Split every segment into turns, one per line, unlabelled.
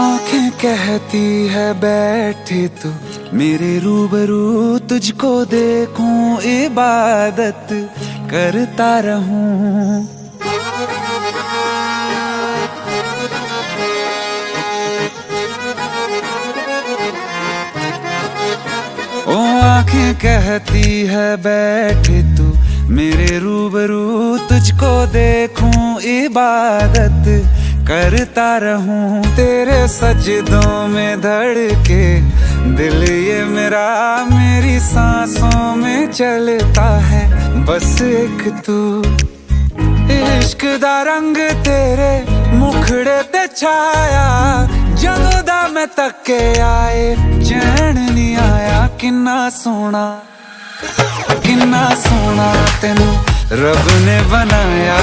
आंखें कहती है बैठे तू मेरे रूबरू, तुझको देखूं इबादत करता रहूं। ओ आंखें कहती है बैठे तू मेरे रूबरू, तुझको देखूं इबादत करता रहूं। तेरे सजदों में धड़के दिल ये मेरा, मेरी सांसों में चलता है बस एक तू। इश्क दा रंग तेरे मुखड़े ते छाया, जदों दा मैं तके आए चैन नहीं आया। किन्ना सोना तेनू रब ने बनाया,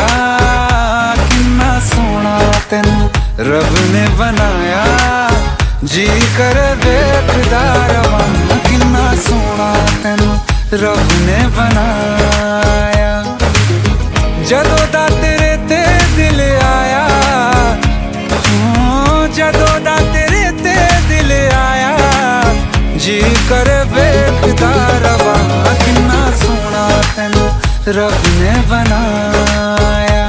किन्ना सोना तेनू रब ने बनाया। जी कर वेखदा रवां, किन्ना सोना तेनू रब ने बनाया। जदों दा तेरे ते दिल आया, जदों दा तेरे ते दिल आया। जी कर वेखदा रवां, किन्ना सोना तेनू रब ने बनाया।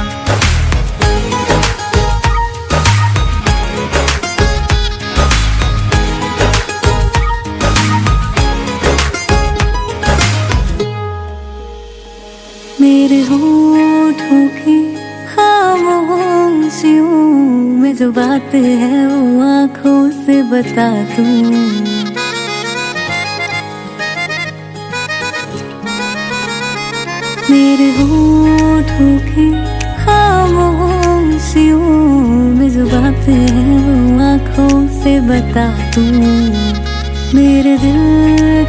मेरे होठों की खामोशियों में जो बात है वो आँखों से बता दूं। मेरे होठों की खामोशियों में जो बात है वो आँखों से बता दूं। मेरे दिल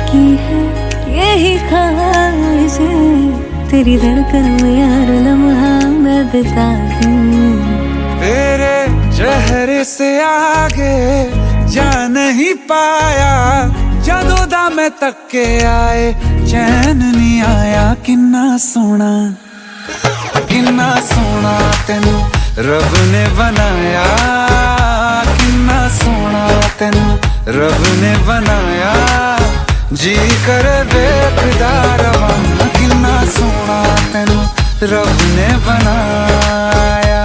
की है यही ख्वाहिशें, तेरी धड़कन में हर लम्हा मैं बिता दूं।
तेरे चेहरे से आगे जा नहीं पाया, जदों दा मैं तके आए चैन नहीं आया। किन्ना सोना तेनू रब ने बनाया, किन्ना सोना तेनू रब ने बनाया। जी कर वेखदा रवां, किन्ना सोना तेनू रब ने बनाया।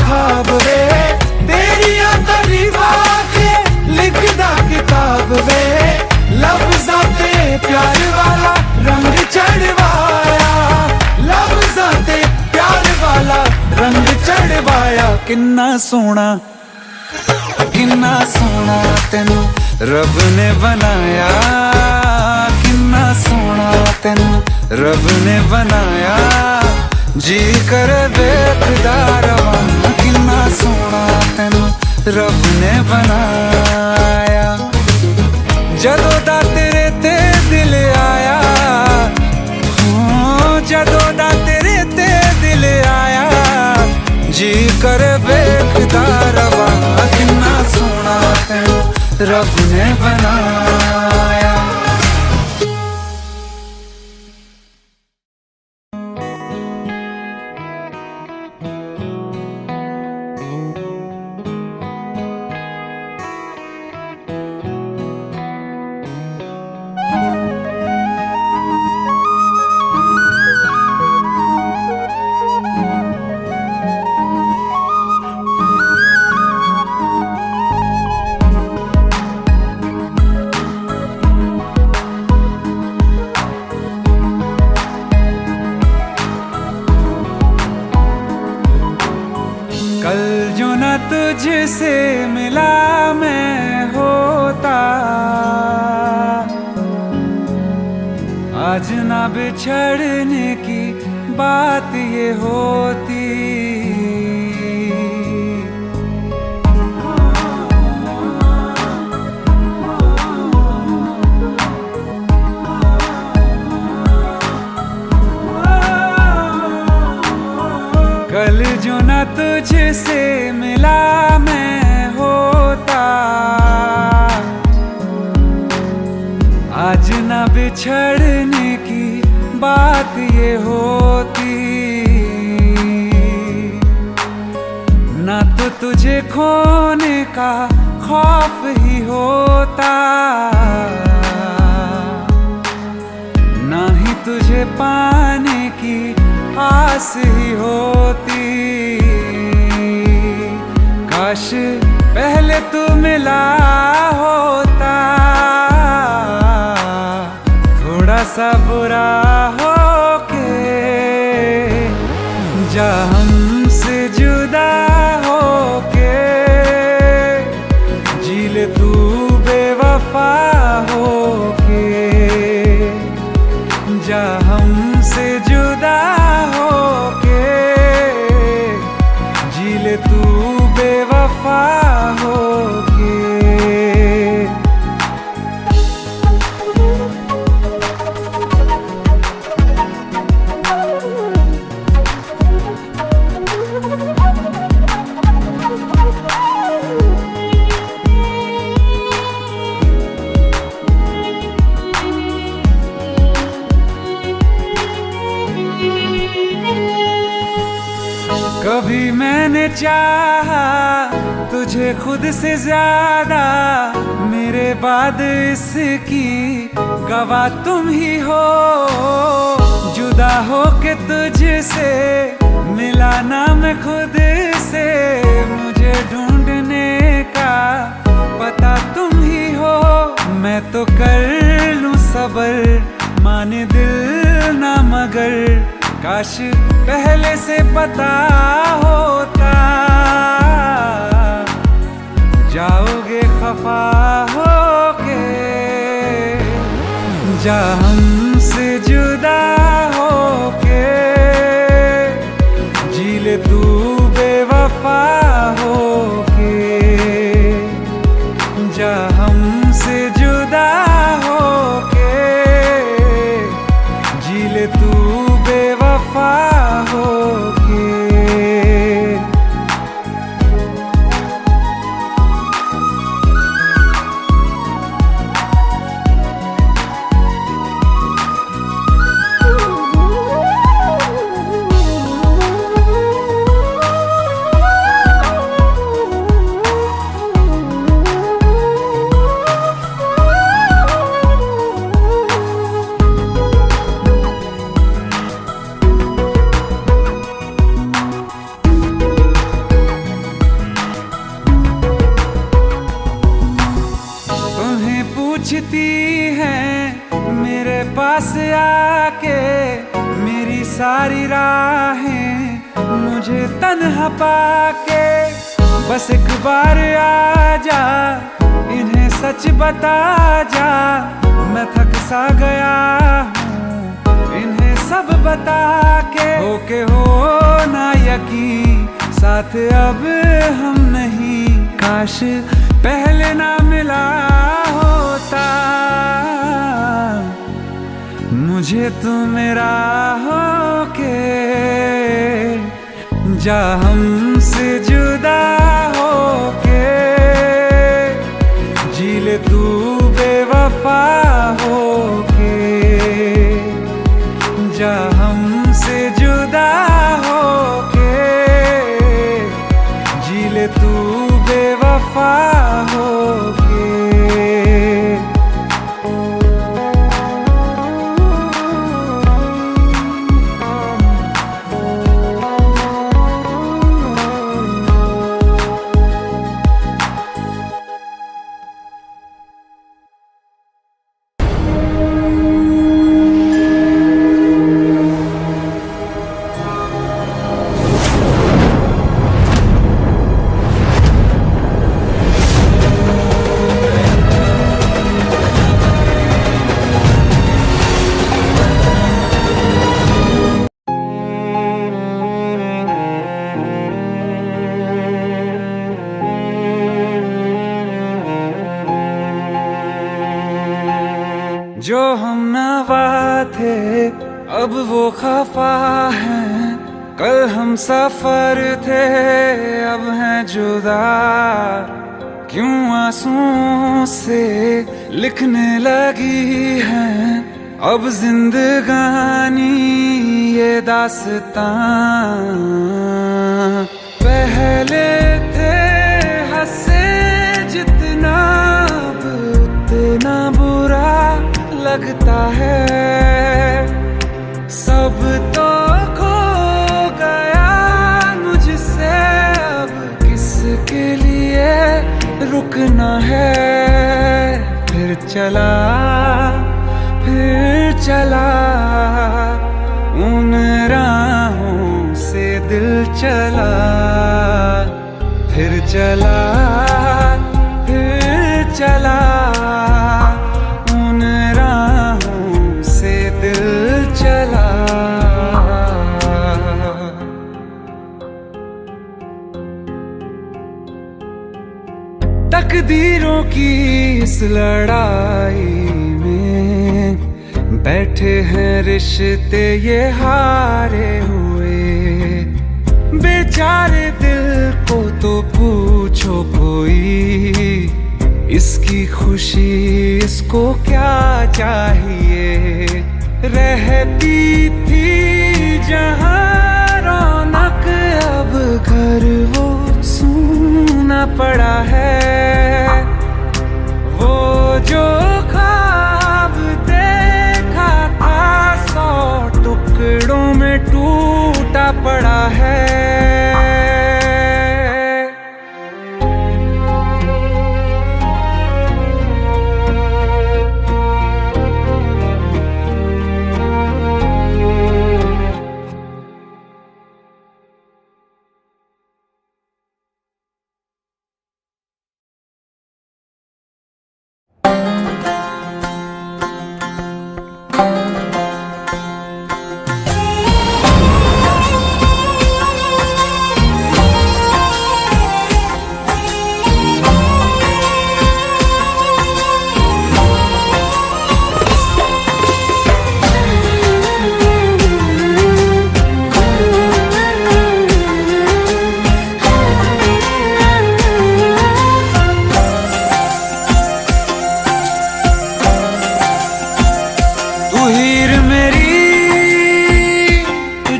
ख्वाब वे तेरिया तारीफां के लिखदा किताब वे, लफ्ज़ां ते प्यार वाला रंग चढ़वाया, लफ्ज़ां ते प्यार वाला रंग चढ़वाया। किन्ना सोना तेनू रब ने बनाया, किन्ना सोना तेनू रब ने बनाया। जी कर वेखदा रवां, किन्ना सोना तेनू रब ने बनाया। जदों दा तेरे ते दिल आया, जदों दा तेरे ते दिल आया। जी कर वेखदा रवां, किन्ना सोना तेनू रब ने बनाया। कल जो न तुझसे मिला मैं होता, आज ना बिछड़ने की बात ये होती। तुझसे मिला मैं होता, आज ना बिछड़ने की बात ये होती, ना तो तुझे खोने का खौफ ही होता, ना ही तुझे पाने की आस ही होती। काश पहले तू मिला होता, थोड़ा सा बुरा होके जा हमसे जुदा होके, जी ले तू बेवफा होके, जा हमसे जुदा होके, जी ले तू बेवफा होके। कभी मैंने चाहा तुझे खुद से ज्यादा, मेरे बाद इसकी गवाह तुम ही हो, जुदा हो के तुझसे मिला ना मैं खुद से, मुझे ढूंढने का पता तुम ही हो। मैं तो कर लूं सबर, माने दिल ना मगर, काश पहले से पता होता, जाओगे खफा होके, जा हमसे जुदा होके, जी ले तू बेवफा होके, जा हमसे जुदा होके, जी ले तू बेवफा होके। पूछती हैं मेरे पास आके, मेरी सारी राहें मुझे तन्हा पाके, बस एक बार आ जा, इन्हें सच बता जा, मैं थक सा गया हूँ इन्हें सब बता के, होके हो ना यकीन साथ अब हम नहीं, काश पहले ना मिला होता, मुझे तू मेरा होके, जा हमसे जुदा होके, जी ले तू बेवफा होके, जा हमसे जुदा होके, जी ले तू बेवफा होके। जो हम नवा थे अब वो खफा हैं, कल हम सफर थे अब हैं जुदा, क्यों आंसुओं से लिखने लगी है अब जिंदगानी ये दास्तां। पहले थे हंसे जितना अब उतना बुरा लगता है, सब तो खो गया मुझसे अब किसके लिए रुकना है। फिर चला उन राहों से दिल चला, फिर चला उन राहों से दिल चला। तकदीरों की इस लड़ाई में बैठे हैं रिश्ते ये हारे हुए, बेचारे दिल को तो पूछो कोई, इसकी खुशी इसको क्या चाहिए। रहती थी जहाँ रौनक अब घर वो सूना पड़ा है, वो जो ख्वाब देखा था 100 टुकड़ों में टूटा पड़ा है।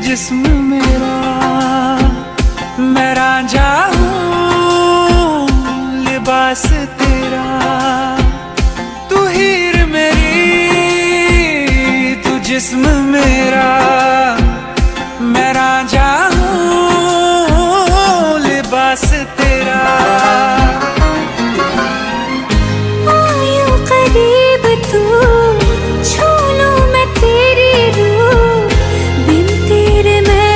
जिस्म मेरा मैं रांझा हूँ लिबास तेरा, तू हीर मेरी तू जिस्म मेरा मैं रांझा हूँ लिबास तेरा।
आयो करीब तू छू लूं मैं तेरी रूह, बिन तेरे मैं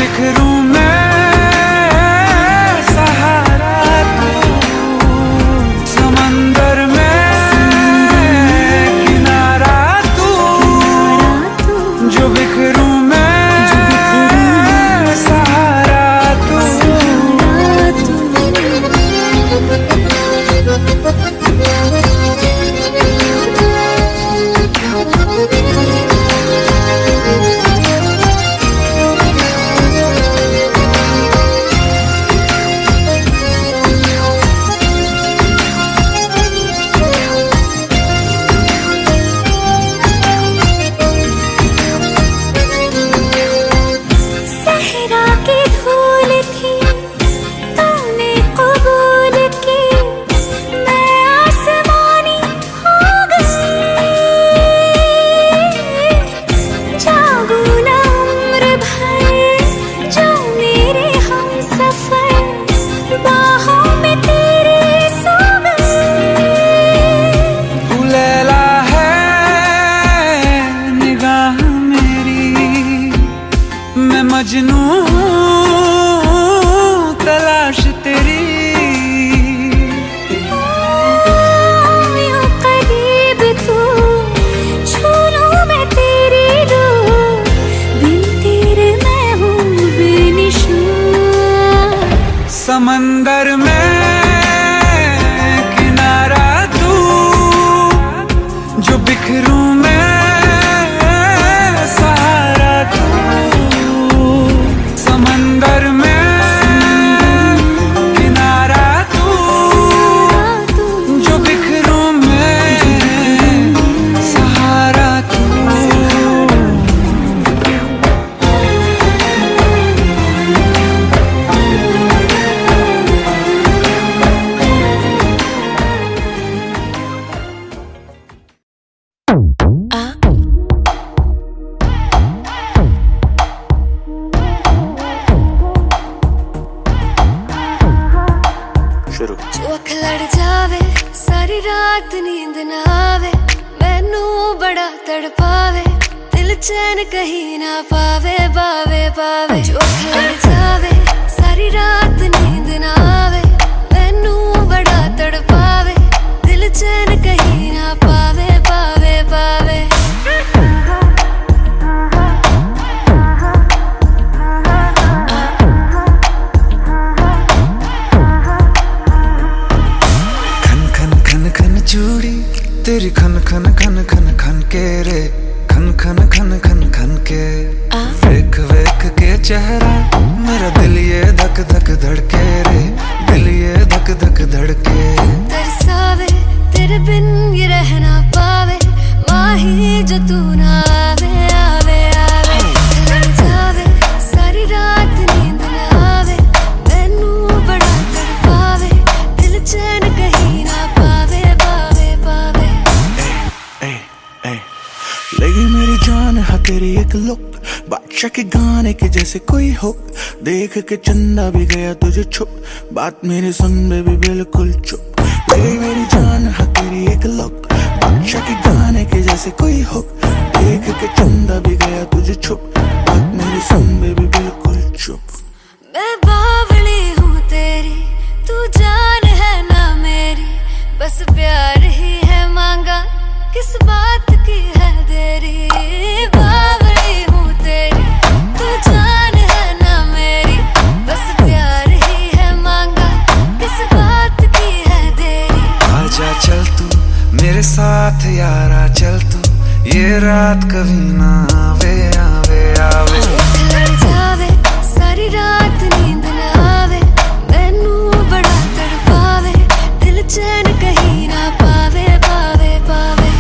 बिखरूं मैं सहारा तू, समंदर में किनारा तू, जो बिखरूं मैं सहारा तू। मजनू तलाश तेरी,
यूं करीब तू, छू लूं मैं तेरी रूह, बिन तेरे मैं हूँ बेनिशान।
समंदर में किनारा तू, जो बिखरूं मैं सहारा तू। समंदर में किनारा तू, जो बिखरूं मैं सहारा तू।
जो अख लड़ जावे सारी रात नींद ना आवे, मैनू बड़ा तड़पावे, दिल चैन कहीं ना पावे पावे पावे। जो अख लड़ जावे सारी रात नींद ना आवे, मैनू बड़ा तड़पावे, दिल चैन कहीं ना पावे पावे पावे।
चूड़ी तेरी खन खन खन खन खन के रे, खन खन खन खन खन के। वेख वेख के चेहरा मेरा दिल ये धक धक धड़के रे, दिल ये धक धक धड़के।
तरसावे तेरे बिन ये रह ना पावे, माही जो तू ना आवे आवे आवे। लड़ जावे सारी रात नींद ना आवे, मैनू बड़ा तड़पावे, दिल चैन कहीं ना पावे पावे पावे।
लगी मेरी जान है तेरी एक लुक, बादशाह के गाने के जैसे कोई हो, देख के चंदा भी गया तुझे छुप, बात मेरी सुन बेबी बिल्कुल चुप। लगी मेरी जान है तेरी एक लुक, बादशाह के गाने के जैसे कोई हो, देख के चंदा भी गया तुझे छुप, बात मेरी सुन बेबी बिल्कुल चुप।
मैं बावली हूँ तेरी, तू जान है ना मेरी, बस प्यार ही है मांगा, किस बात की है देरी। बावली हूँ तेरी, तू जान है ना मेरी, बस प्यार ही है मांगा, किस बात की है देरी।
आजा चल तू मेरे साथ यारा, चल तू ये रात कभी ना आवे आवे आवे।
लड़ जावे सारी रात नींद ना आवे, मैनू बड़ा तड़पावे, दिल चैन कहीं ना पावे पावे पावे।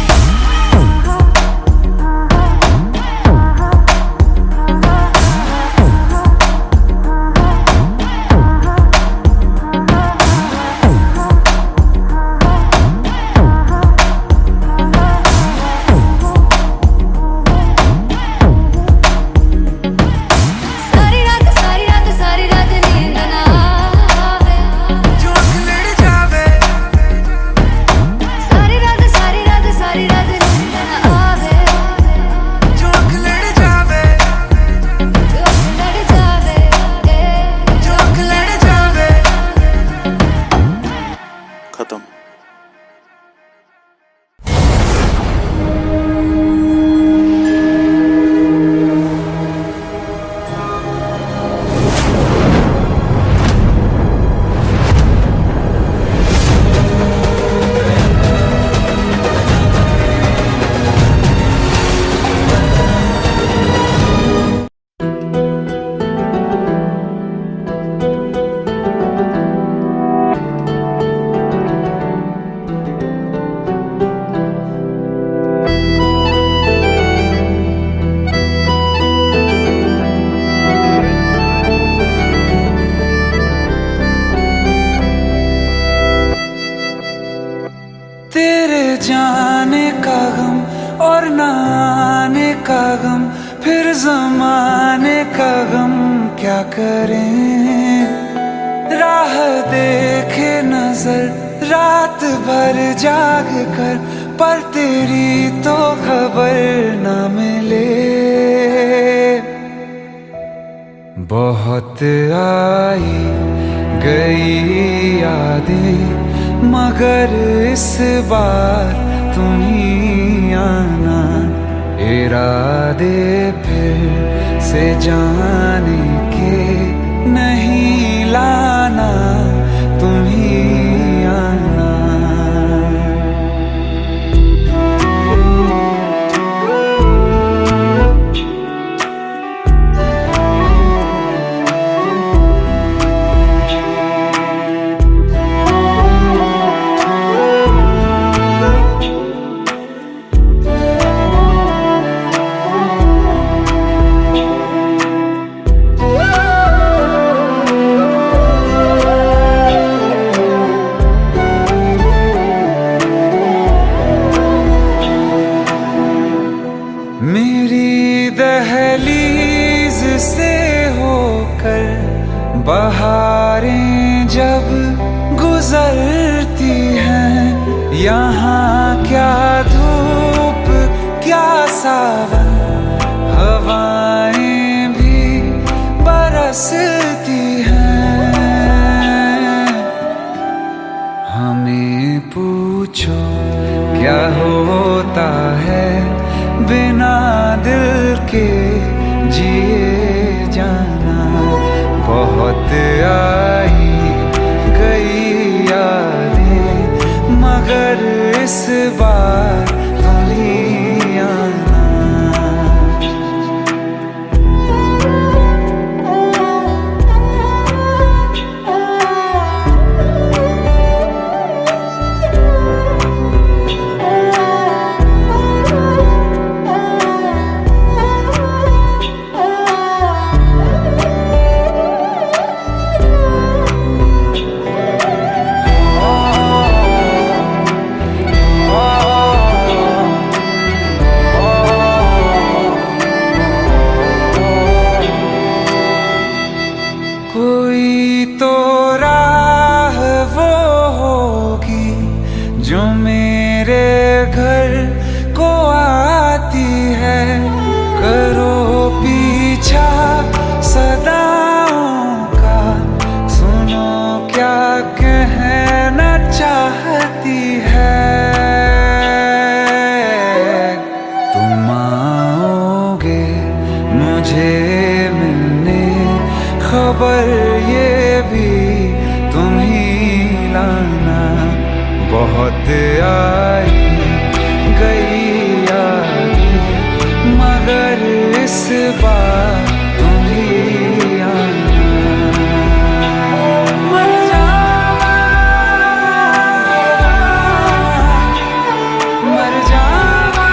ना आने का गम, फिर जमाने का गम क्या करें। राह देखे नजर रात भर जाग कर, पर तेरी तो खबर न मिले। बहुत आई गई यादें, मगर इस बार तुम ही आना। इरादे फिर से जाने के नहीं लाना, तुम ही आना। मेरी दहलीज से होकर बहारें जब गुजरती हैं, यहाँ क्या धूप क्या सावन, हवाएं भी बरसती हैं। हमें पूछो क्या होता है बिना दिल के जिए जाना। बहुत आई गई यादें, मगर इस बार तुम ही आना। कोई तो राह वो होगी जो मेरे घर को आती है। करो पीछा सदाओं का, सुनो क्या कहना चाहती है। तुम आओगे मुझे मिलने, खबर ये भी तुम ही लाना। बहुत आई गई यादें, मगर इस बार तुम ही आना। मर जावा, मर जावा।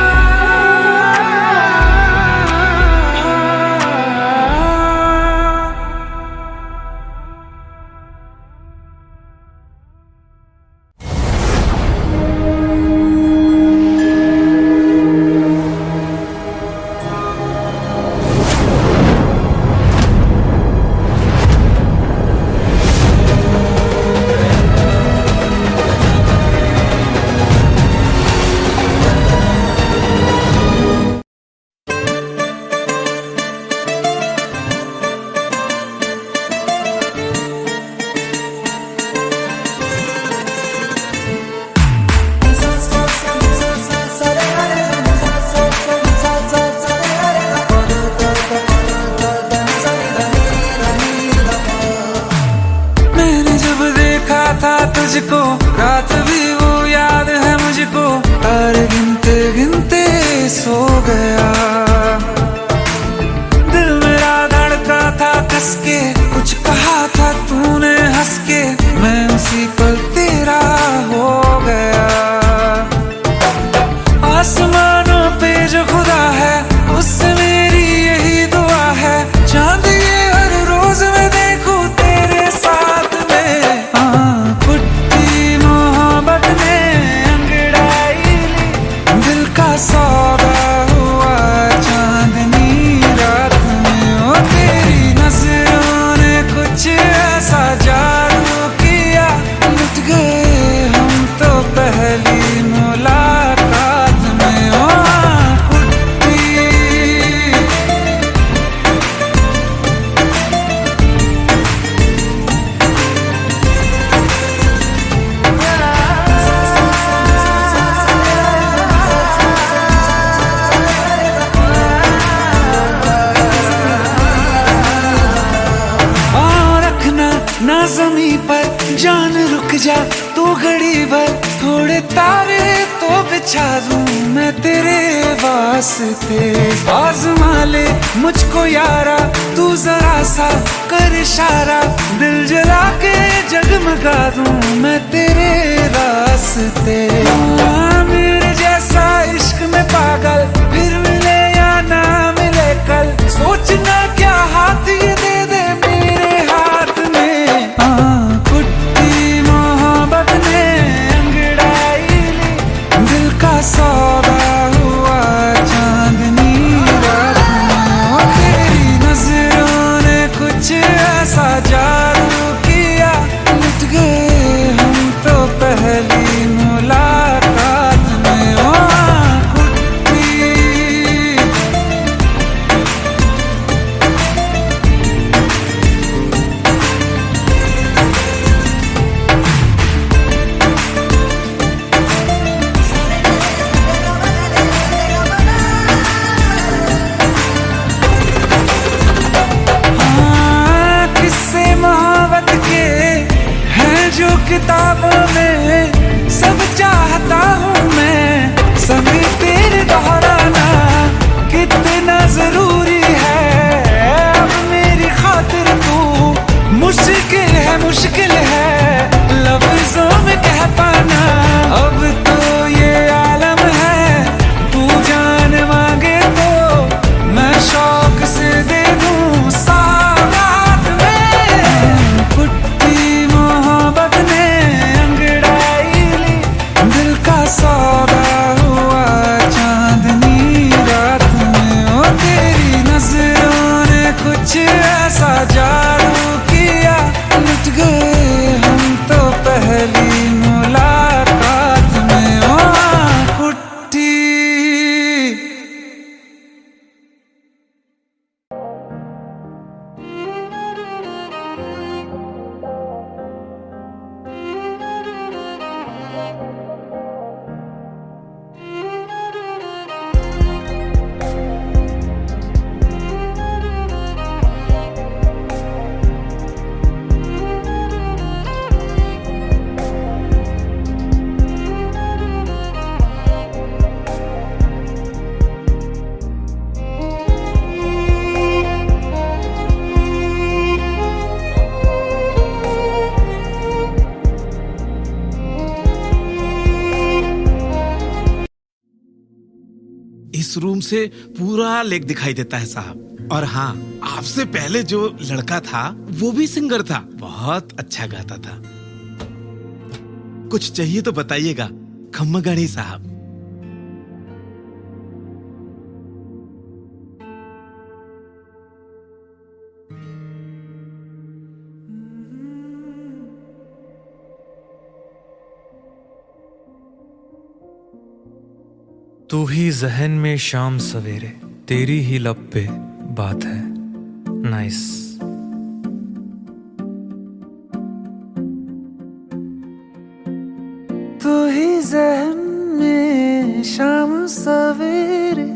तुझको रात भी वो याद है मुझको, तारे गिनते गिनते सो गया। दिल मेरा धड़का था कस के, कुछ कहा था तूने हंस के, मैं उसी पल तेरा हो गया। आसमानों पे जो खुदा है उससे मेरी यही दुआ है, चांद ये हर रोज मैं देखूं तेरे साथ में। पुट्टी मोहब्बत ने अंगड़ाई ली, दिल का सौदा ना जमी पर जान रुक जा तू घड़ी भर, थोड़े तारे तो बिछा दूं मैं तेरे वास्ते। आज़मा ले मुझको यारा तू जरा सा कर इशारा, दिल जला के जगमगा दूं मैं तेरे रास्ते। मेरे जैसा इश्क में पागल फिर मिले या ना मिले कल, सोचना क्या हाथ ये दे दे मेरे हाथ में। कुट्टी मोहब्बत ने अंगड़ाई ली, दिल का सौदा हुआ चांदनी रात में। तेरी नजरों ने कुछ ऐसा जादू किया, लुट गए हम तो पहली मुलाकात में। कुट्टी किस्से मोहब्बत के हैं जो किताबों में, सब चाहता हूँ मैं संग तेरे दोहराना, कितना जरूरी है अब मेरी खातिर तू। मुश्किल है लफ्जों में कह पाना, अब तो ये आलम है तू जान मांगे तो मैं शौक से दे दूं सौगात में। कुट्टी मोहब्बत ने अंगड़ाई ली, दिल का सौदा हुआ चांदनी रात में। तेरी नजरों ने कुछ ऐसा जादू किया, लुट गए हम तो पहली मुलाकात में। कुट्टी
इस रूम से पूरा लेक दिखाई देता है साहब। और हाँ, आपसे पहले जो लड़का था वो भी सिंगर था, बहुत अच्छा गाता था। कुछ चाहिए तो बताइएगा खम्मगणी साहब।
तू ही जहन में शाम सवेरे, तेरी ही लब पे बात है। नाइस।
तू ही जहन में शाम सवेरे,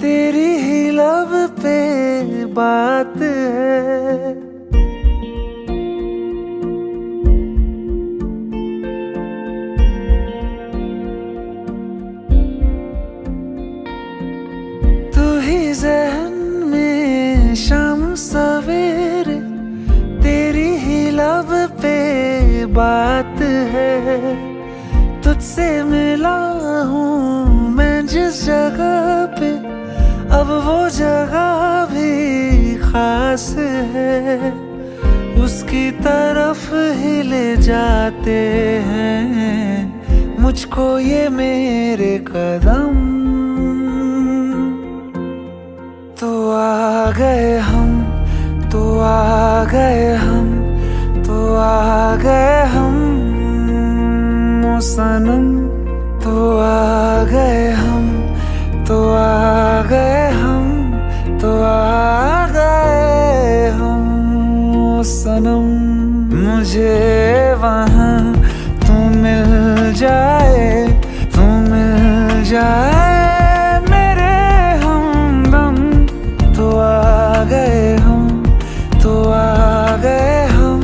तेरी ही लब पे बात है। जहन में शाम सवेरे, तेरी ही लब पे बात है। तुझसे मिला हूँ मैं जिस जगह पे, अब वो जगह भी खास है। उसकी तरफ ही ले जाते हैं मुझको ये मेरे कदम। तो आ गए हम, तो आ गए हम, तो आ गए हम ओ सनम। तो आ गए हम, तो आ गए हम, तो आ गए हम ओ सनम। मुझे वहाँ तू मिल जाए, तू मिल जाए मेरे हमदम। तो आ गए हम, तो आ गए हम,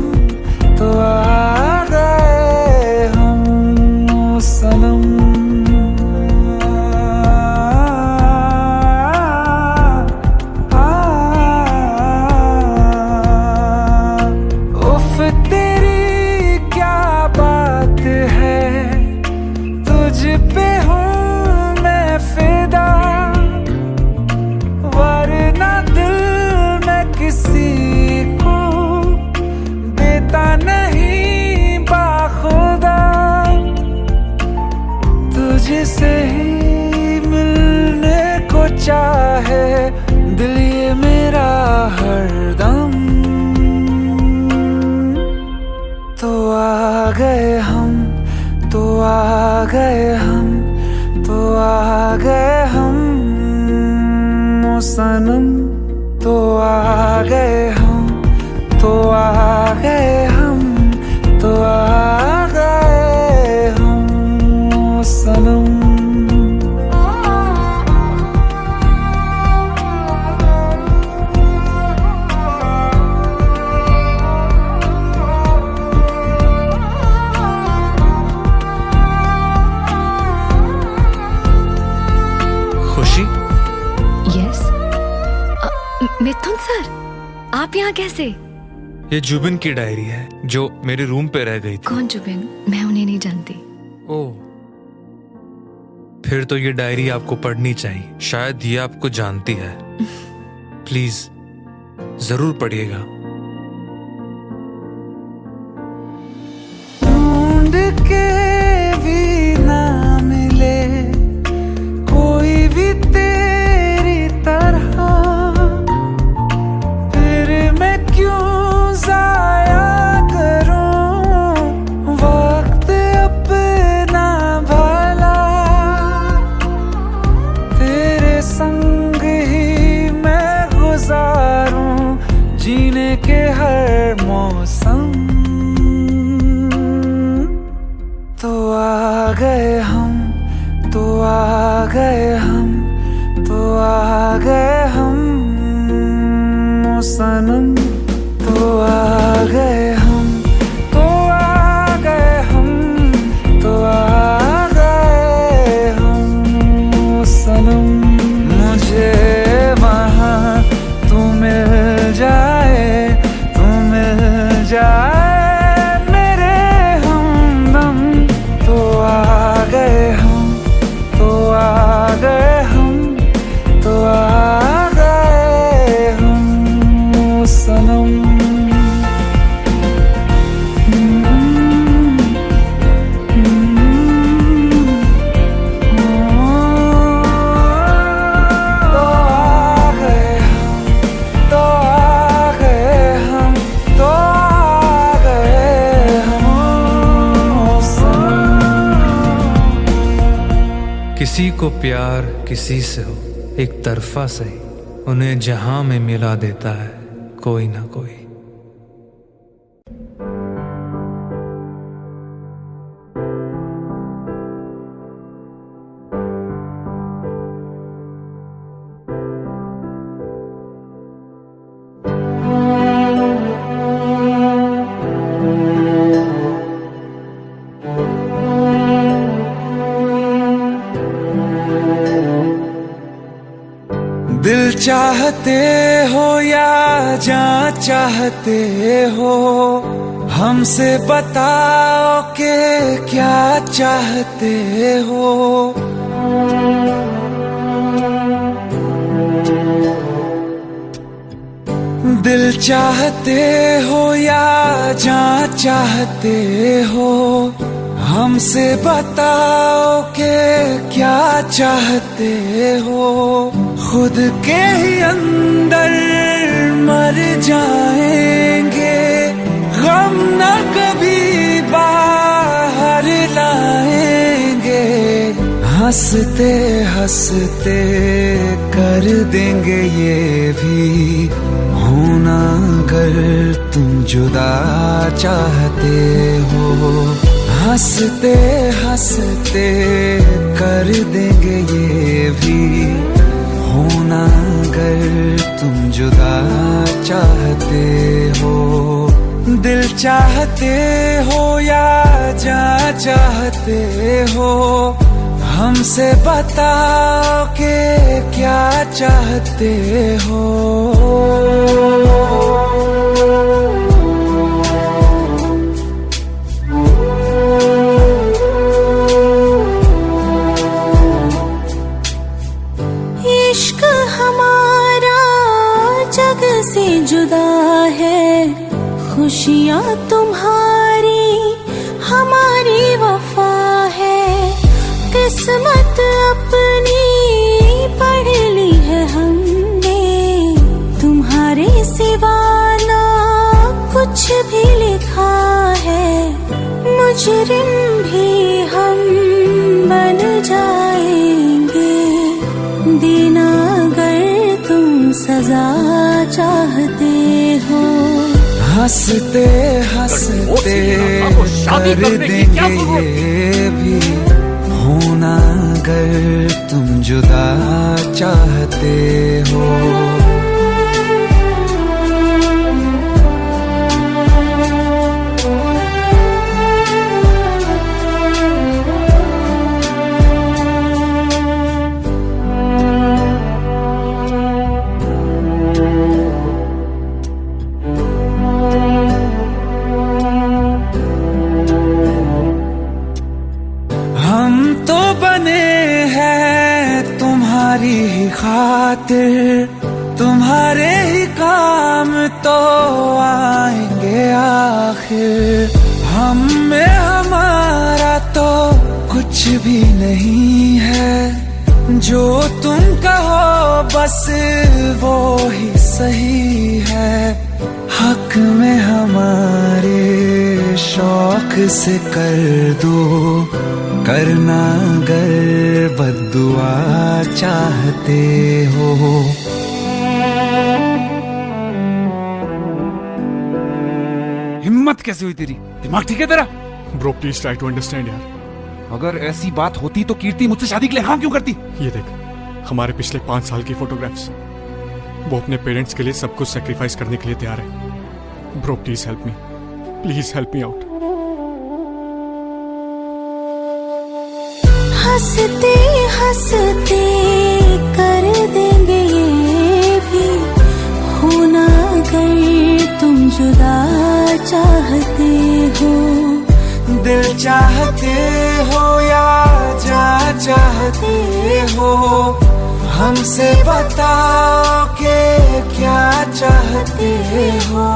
चाहे दिल ये मेरा हरदम। तो आ गए हम, तो आ गए हम, तो आ गए हम ओ सनम। तो आ गए हम, तो आ गए हम, तो आ गए हम ओ सनम।
खुशी,
यस मिथुन सर, आप यहाँ कैसे?
ये जुबिन की डायरी है जो मेरे रूम पे रह गई थी।
कौन जुबिन? मैं उन्हें नहीं जानती।
ओह, फिर तो ये डायरी आपको पढ़नी चाहिए, शायद ये आपको जानती है। प्लीज जरूर पढ़िएगा।
ढूंढ के भी ना मिले कोई भी तेरी तरह, फिर मैं क्यों जाया करूं वक्त अपना भला। तेरे संग ही मैं गुजारूं जीने के हर मौसम। तो आ गए हम, तो आ गए हम, तो आ गए हम ओ सनम। तो आ गए हम, तो आ गए हम, तो आ गए हम ओ सनम। मुझे वहाँ तू मिल जाए, तू मिल जाए मेरे हमदम। तो आ गए हम, तो आ गए हम, तो आ गए हम ओ सनम। तो आ गए हम, तो आ गए हम, तो आ गए हम ओ सनम।
किसी को प्यार किसी से हो एक तरफा सही, उन्हें जहां में मिला देता है कोई ना कोई।
दिल चाहते हो या जान चाहते हो, हमसे बताओ कि क्या चाहते हो। दिल चाहते हो या जान चाहते हो, हमसे बताओ कि क्या चाहते हो। खुद के ही अंदर मर जाएंगे, गम न कभी बाहर लाएंगे। हंसते हंसते कर देंगे ये भी होना अगर तुम जुदा चाहते हो। हंसते हंसते कर देंगे ये भी होना अगर तुम जुदा चाहते हो। दिल चाहते हो या जान चाहते हो, हमसे बताओ कि क्या चाहते हो।
इश्क हमारा जग से जुदा है, खुशियाँ तुम्हारी हमारी वफा है। किस्मत अपनी पढ़ ली कुछ भी लिखा है, मुजरिम भी हम बन जाएंगे, देना अगर तुम सजा चाहते हो।
हंसते हंसते कर देंगे ये भी, होना अगर तुम जुदा चाहते हो। तुम्हारी ही खातिर, तुम्हारे ही काम तो आएंगे आखिर। हम में हमारा तो कुछ भी नहीं है, जो तुम कहो बस वो ही सही है। हक में हमारे शौक से कर दो, करना अगर बद्दुआ चाहते हो।
हिम्मत कैसे हुई तेरी? दिमाग ठीक है तेरा?
Bro please try to understand यार।
अगर ऐसी बात होती तो कीर्ति मुझसे शादी के लिए हाँ क्यों करती?
ये देख, हमारे पिछले 5 साल की फोटोग्राफ्स, वो अपने पेरेंट्स के लिए सब कुछ सेक्रीफाइस करने के लिए तैयार है। Bro please help me, please help me out.
हंसते हंसते कर देंगे ये भी, होना अगर तुम जुदा चाहते हो।
दिल चाहते हो या जा चाहते हो, हमसे बताओ के क्या चाहते हो।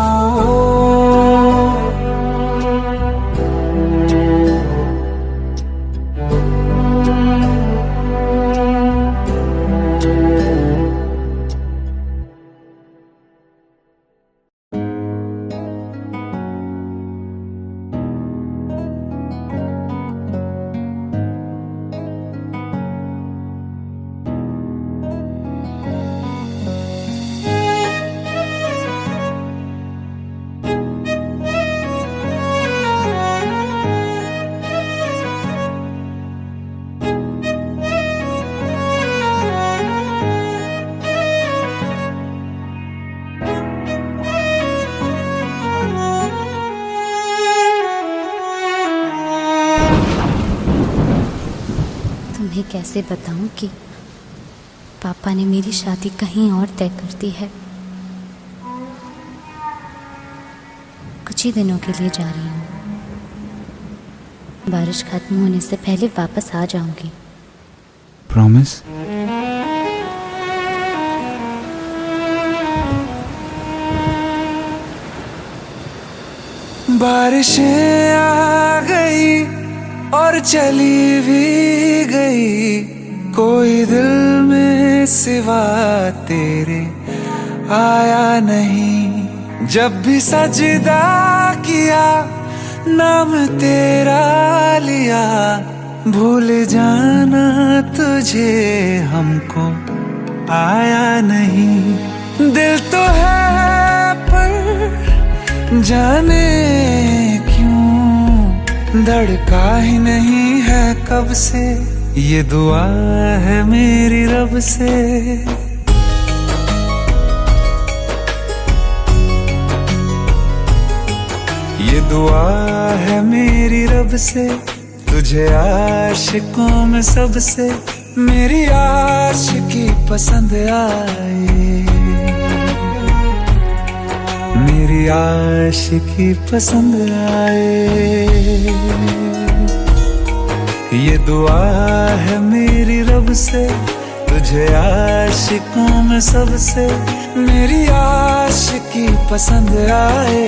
तुम्हें कैसे बताऊं कि पापा ने मेरी शादी कहीं और तय कर दी है। कुछ ही दिनों के लिए जा रही हूँ, बारिश खत्म होने से पहले वापस आ जाऊंगी।
प्रॉमिस? बारिशें आ गई और चली भी गई, कोई दिल में सिवा तेरे आया नहीं। जब भी सजदा किया नाम तेरा लिया, भूल जाना तुझे हमको आया नहीं। दिल तो है पर जाने क्यों धड़का ही नहीं है कब से, ये दुआ है मेरी रब से। ये दुआ है मेरी रब से, तुझे आशिकों में सबसे मेरी आशिकी पसंद आए, मेरी आशिकी पसंद आए। ये दुआ है मेरी रब से, तुझे आशिकों में सबसे मेरी आशिकी पसंद आए,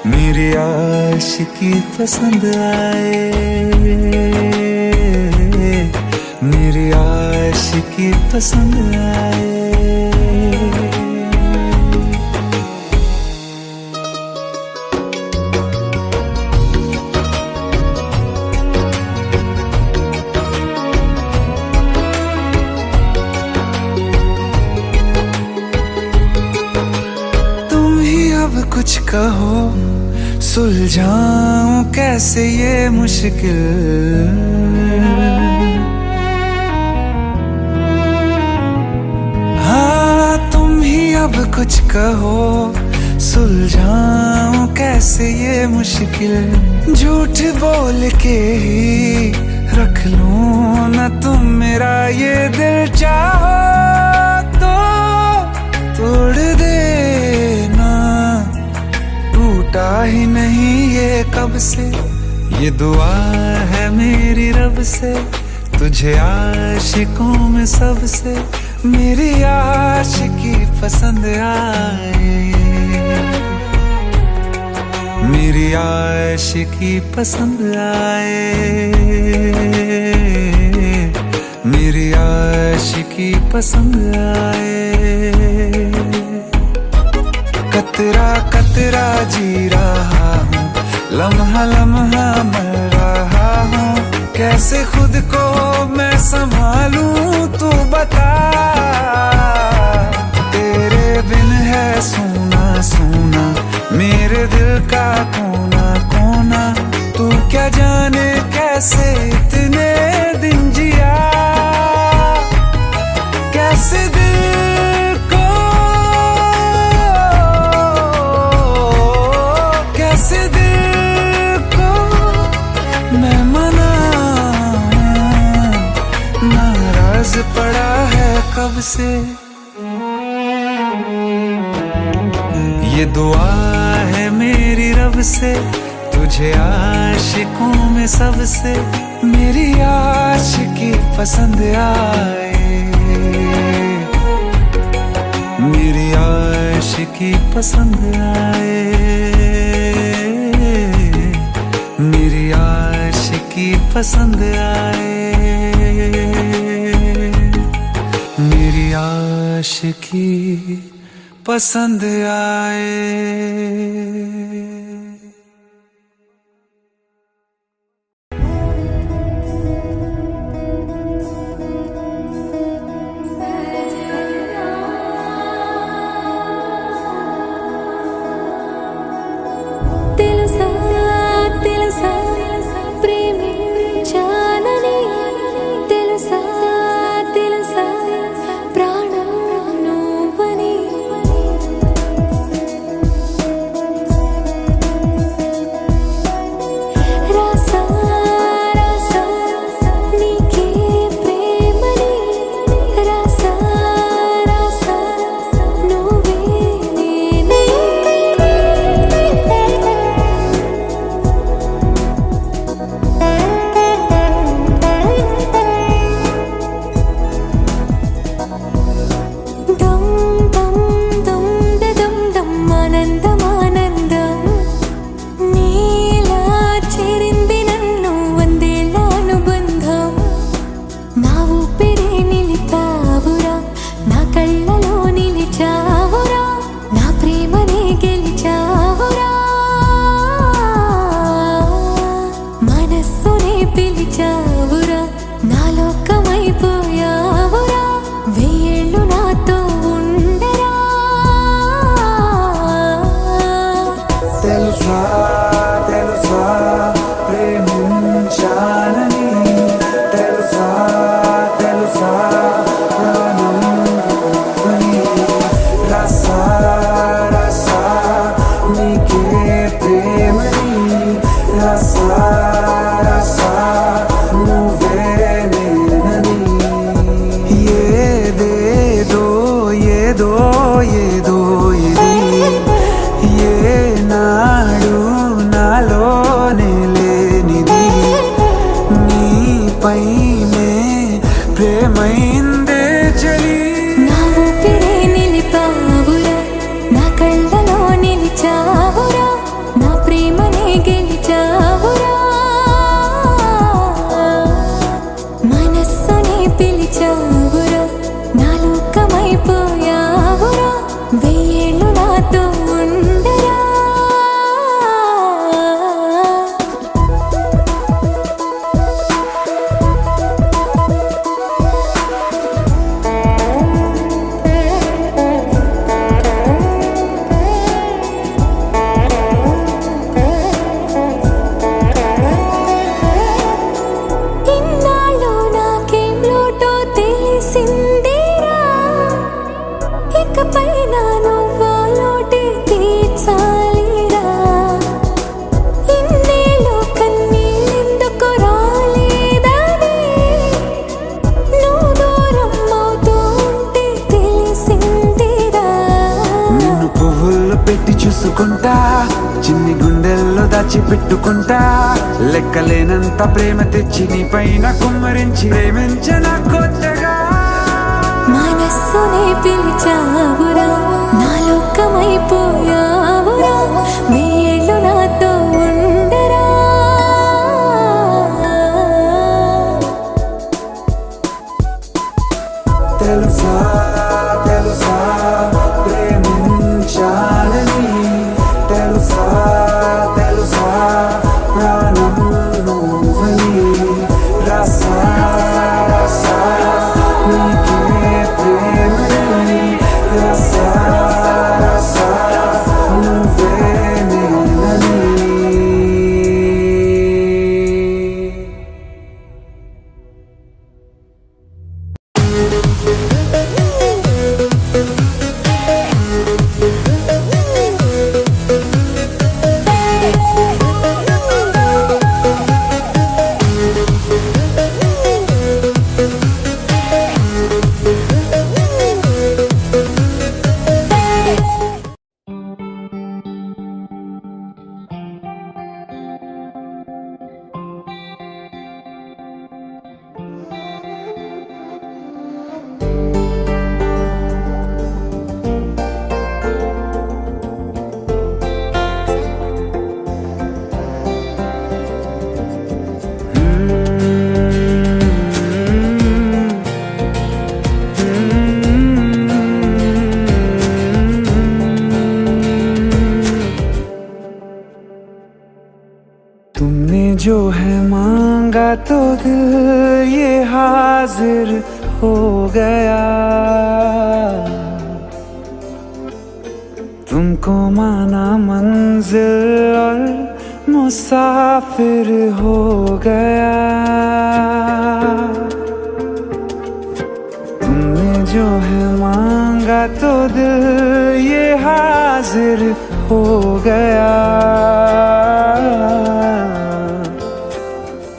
मेरी आशिकी पसंद आए, मेरी आशिकी पसंद आए। कुछ कहो, सुलझाऊं कैसे ये मुश्किल। हाँ तुम ही अब कुछ कहो, सुलझाऊं कैसे ये मुश्किल। झूठ बोल के ही रख लूं ना तुम मेरा ये दिल, चाहो तो तोड़ देना। टूटा ही नहीं ये कब से, ये दुआ है मेरी रब से। तुझे आशिकों में सबसे मेरी आशिकी पसंद आए, मेरी आशिकी पसंद आए, मेरी आशिकी पसंद आए। कतरा कतरा जी रहा हूँ, लम्हा लम्हा मर रहा हूँ। कैसे खुद को मैं संभालूं तू बता। तेरे बिन है सूना सूना मेरे दिल का कोना कोना। तू क्या जाने कैसे इतने दिन जिया, कैसे दिल को, कैसे दिल को मैं मनाऊं। नाराज पड़ा है कब से, ये दुआ है मेरी रब से। तुझे आशिकों में सबसे मेरी आशिकी पसंद आए, मेरी आशिकी पसंद आए, मेरी आशिकी पसंद आए, मेरी आशिकी पसंद आए। చూసుకుంటా చిన్ని గుండెల్లో దాచి పెట్టుకుంటా లెక్కలేనంత ప్రేమ తెచ్చి నీ పైన కుమ్మరించి ప్రేమించిన కొత్తగా
మనస్సునే పిలిచావురా నా లోకమైపోయావురా వేళ్ళు నాతో ఉండరా
తెలుసా తెలుసా ప్రేమించాలని తెలుసా తెలుసా ప్రాణం నువ్వని రసా రసా నీకే ప్రేమని రసా రసా నువ్వే నేనని तुमने जो है मांगा तो दिल ये हाजिर हो गया तुमको माना मंजिल और मुसाफिर हो गया तुमने जो है मांगा तो दिल ये हाजिर हो गया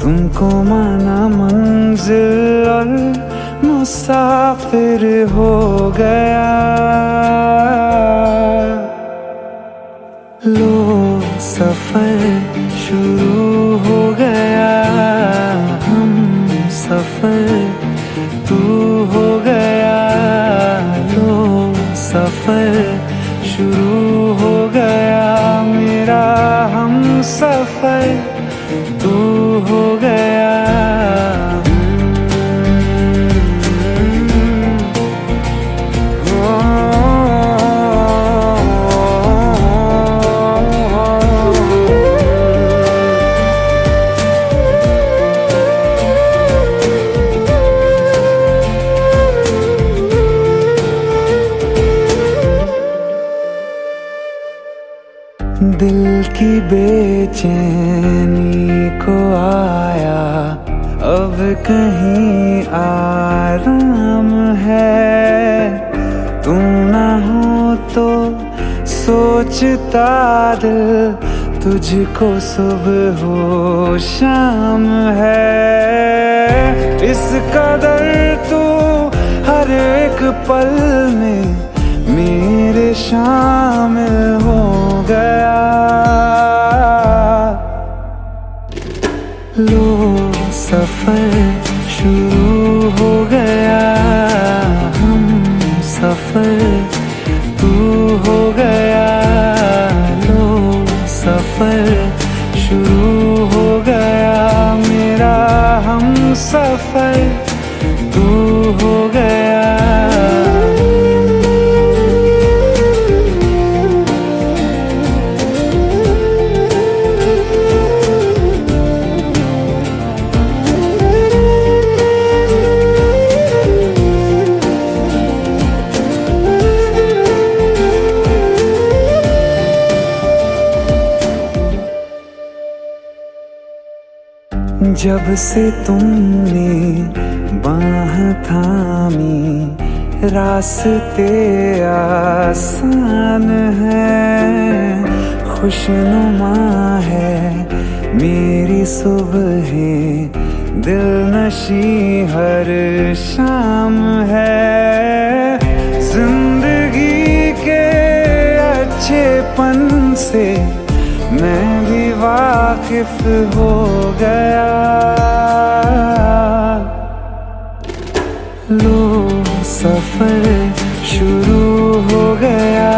तुमको माना मंजिल और मुसाफिर हो गया लो सफर शुरू हो गया हम सफर तू हो गया लो सफर शुरू हो गया मेरा हम सफर तू हो गया दिल की बेचैनी को आया अब कहीं आराम है तू ना हो तो सोचता दिल तुझको सुबह हो शाम है इस कदर तू हर एक पल में मेरे शामिल हो गया लो सफर शुरू हो गया हम सफर तू हो गया लो सफर शुरू हो गया मेरा हम सफर तू हो गया जब से तुमने बाह थामी रास्ते आसान है खुशनुमा है मेरी सुबहें दिल नशी हर शाम है जिंदगी के अच्छे पन वाकिफ हो गया। लो सफर शुरू हो गया,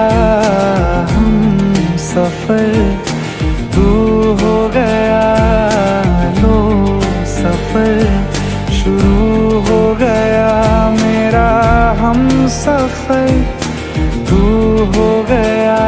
हम सफर तू हो गया। लो सफर शुरू हो गया, मेरा हम सफर तू हो गया।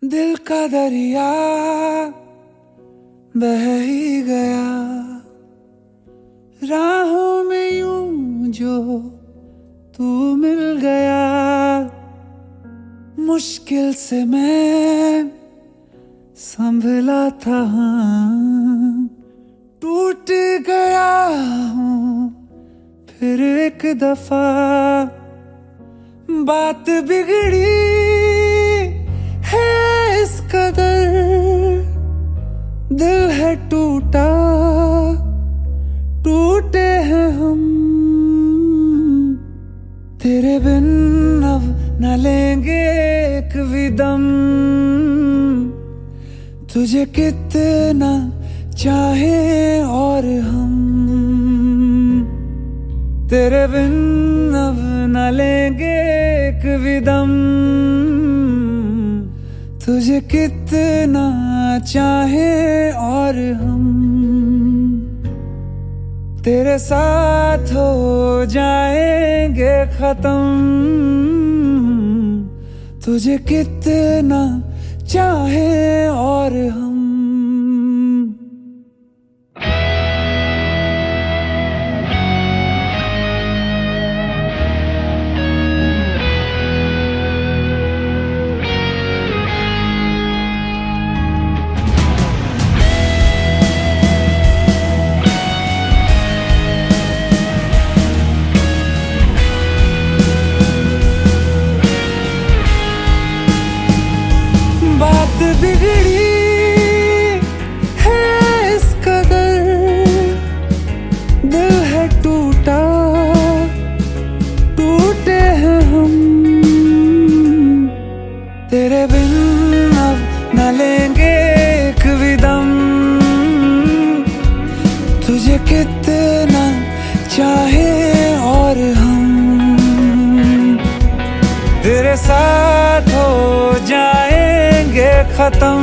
दिल का दरिया बह ही गया, राहों में यूं जो तू मिल गया। मुश्किल से मैं संभला था, टूट गया हूँ फिर एक दफा। बात बिगड़ी है इस कदर, दिल है टूटा, टूटे हैं हम। तेरे बिन अब न लेंगे एक भी दम, तुझे कितना चाहे और हम। तेरे बिन अब न लेंगे एक भी दम, तुझे कितना चाहे और हम। तेरे साथ हो जाएंगे खत्म, तुझे कितना चाहे और हम। बात बिगड़ी है इस कदर, दिल है टूटा, टूटे हैं हम। तेरे बिन अब न लेंगे एक भी दम, तुझे कितना चाहे और हम। तेरे साथ हो जाएंगे खत्म,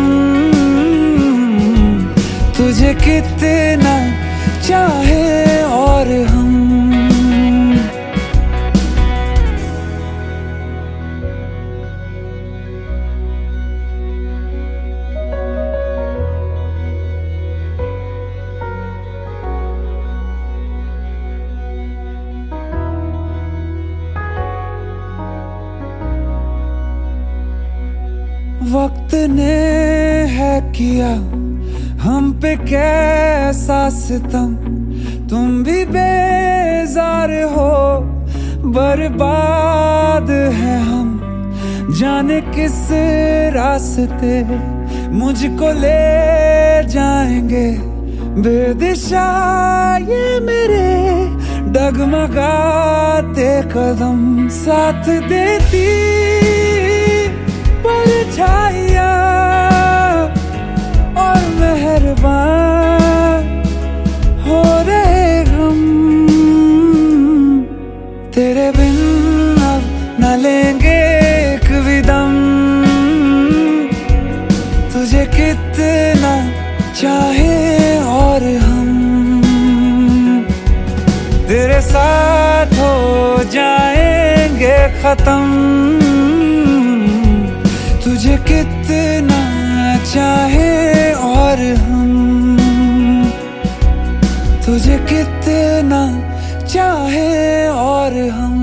तुझे कितना चाहे और हम। वक्त ने है किया हम पे कैसा सितम, तुम भी बेजार हो, बर्बाद है हम। जाने किस रास्ते मुझको ले जाएंगे, बेदिशा ये मेरे डगमगाते कदम। साथ देती परछाइयाँ और मेहरबान हो रहे हम। तेरे बिन अब न लेंगे एक भी दम, तुझे कितना चाहे और हम। तेरे साथ हो जाएंगे खत्म, तुझे कितना चाहे और हम तुझे कितना चाहे और हम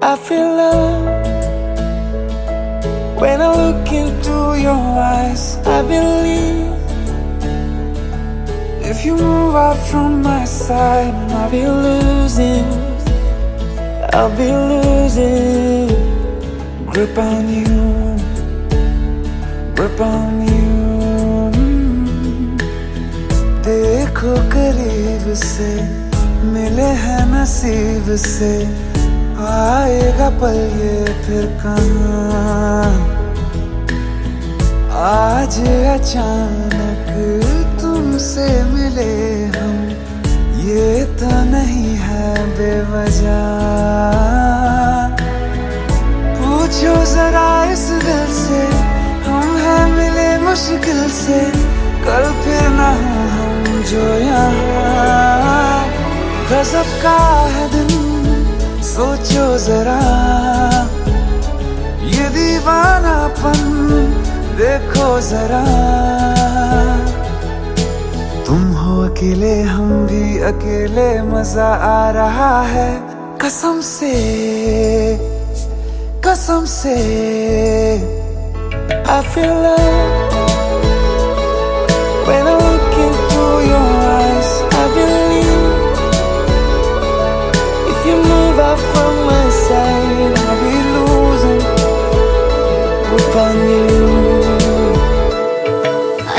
I feel love when I look into your eyes. I believe
if you move out from my side,
I'll be losing
grip on you, grip on you. देखो करीब से मिले हैं नसीब से, आएगा पल ये फिर कहाँ। आज अचानक तुमसे मिले हम, ये तो नहीं है बेवजह। पूछो जरा इस दिल से, हम हैं मिले मुश्किल से, कल फिर ना हो हम जो यहाँ। गजब का है दिन सोचो जरा, ये दीवानापन देखो जरा। तुम हो अकेले हम भी अकेले, मजा आ रहा है कसम से, कसम से।
I feel love when I look into your eyes. I believe if you move out from my side,
I'll be losing
grip on you.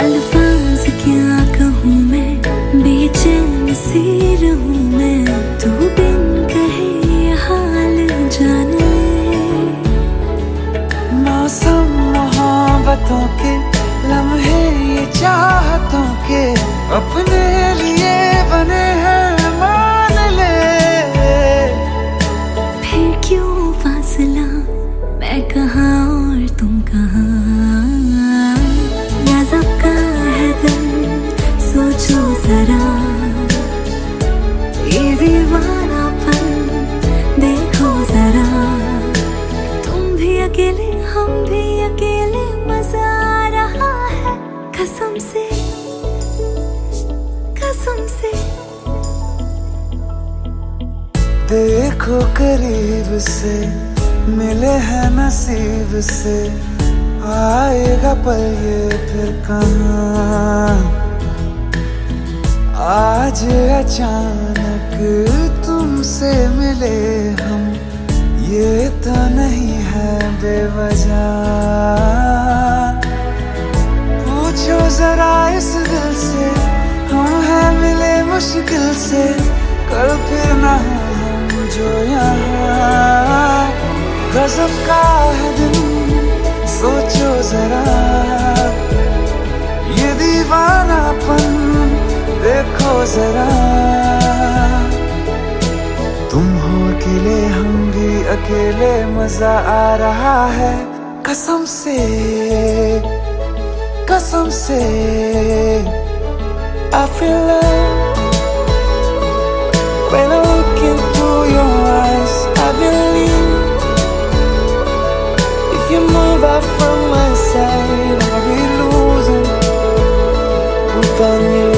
अल्फाज क्या कहूँ मैं, बेचैन सी रहूँ मैं, तू बिन कहे ये हाल जान ले।
मौसम मोहब्बतों के लम्हे ये चाहतों के, अपने लिए बने हैं मान ले।
फिर क्यों फासला, मैं कहाँ और तुम कहाँ। गजब का है दिल सोचो जरा, ये दीवानापन देखो जरा। तुम भी अकेले हम भी अकेले, मजा आ रहा है कसम से, कसम से।
देखो करीब से मिले हैं नसीब से, आएगा पल ये फिर कहाँ। आज अचानक तुमसे मिले हम, ये तो नहीं है बेवजह। पूछो जरा इस दिल से, हम हैं मिले मुश्किल से, कल फिर ना हो हम जो यहाँ। गजब का है दिन सोचो जरा, ये दीवानापन देखो जरा। तुम हो अकेले हम भी अकेले, मजा आ रहा है कसम से, कसम से।
I feel love when I look into your eyes. I believe if you move out from my side,
I'll be losing
grip on you.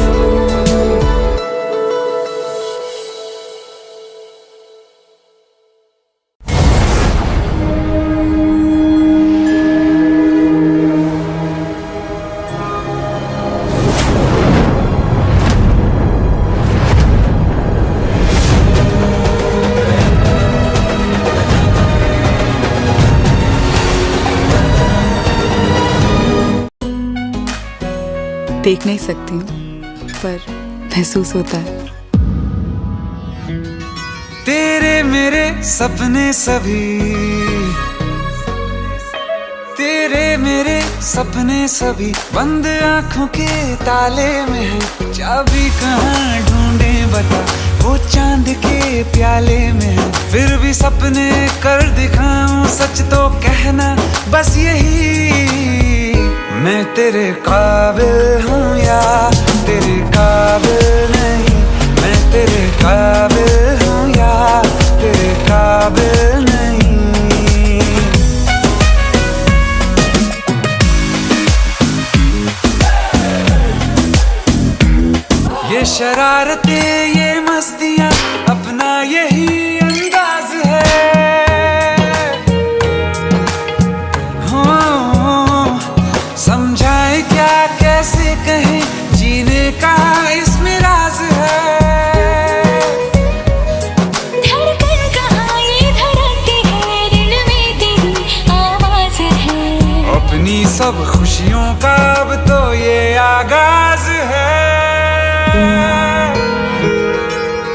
देख नहीं सकती हूँ पर महसूस होता है।
तेरे मेरे सपने सभी, तेरे मेरे सपने सभी बंद आंखों के ताले में है। चाबी कहाँ ढूंढे बता, वो चांद के प्याले में है। फिर भी सपने कर दिखाऊं, सच तो कहना बस यही, मैं तेरे काबिल हूँ या तेरे काबिल नहीं। मैं तेरे काबिल हूँ या तेरे काबिल नहीं। ये शरारतें ये मस्तियाँ अपना यही अंदाज है। हो समझाए क्या कैसे कहें, जीने का इसमें राज है।
धड़कन कहाँ ये धड़कती है, दिल में तेरी आवाज है।
अपनी सब खुशियों का अब तो ये आगाज है।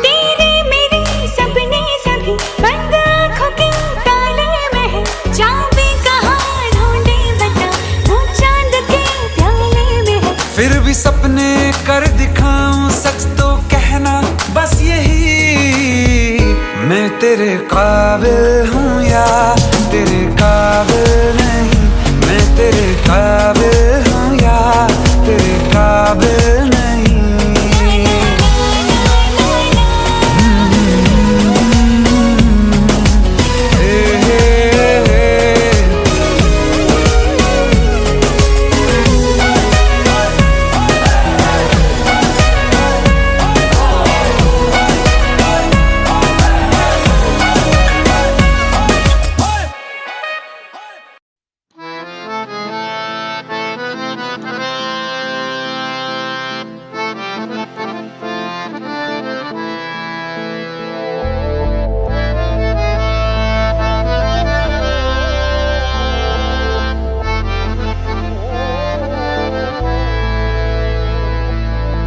तेरे मेरे सपने सभी बंद आँखों के ताले में है। चाबी कहाँ ढूंढे बता, वो चांद के प्याले में है।
फिर भी सपने कर दिखाऊं, सच तो कहना बस यही, मैं तेरे काबिल हूँ या तेरे काबिल नहीं। मैं तेरे काबिल हूँ या तेरे काबिल नहीं।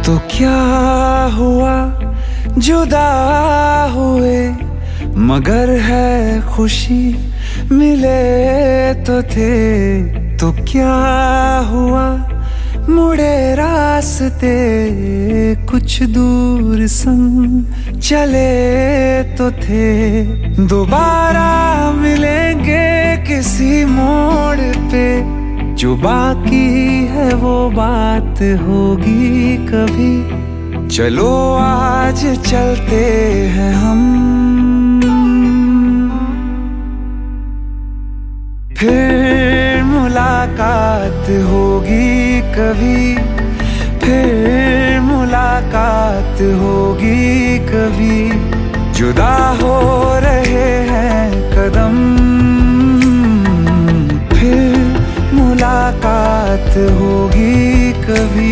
तो क्या हुआ जुदा हुए, मगर है खुशी मिले तो थे। तो क्या हुआ मुड़े रास्ते, कुछ दूर संग चले तो थे। दोबारा मिलेंगे किसी मोड़ पे, जो बाकी है वो बात होगी कभी। चलो आज चलते हैं हम, फिर मुलाकात होगी कभी। फिर मुलाकात होगी कभी। जुदा हो रहे हैं कदम, फिर मुलाकात होगी कभी।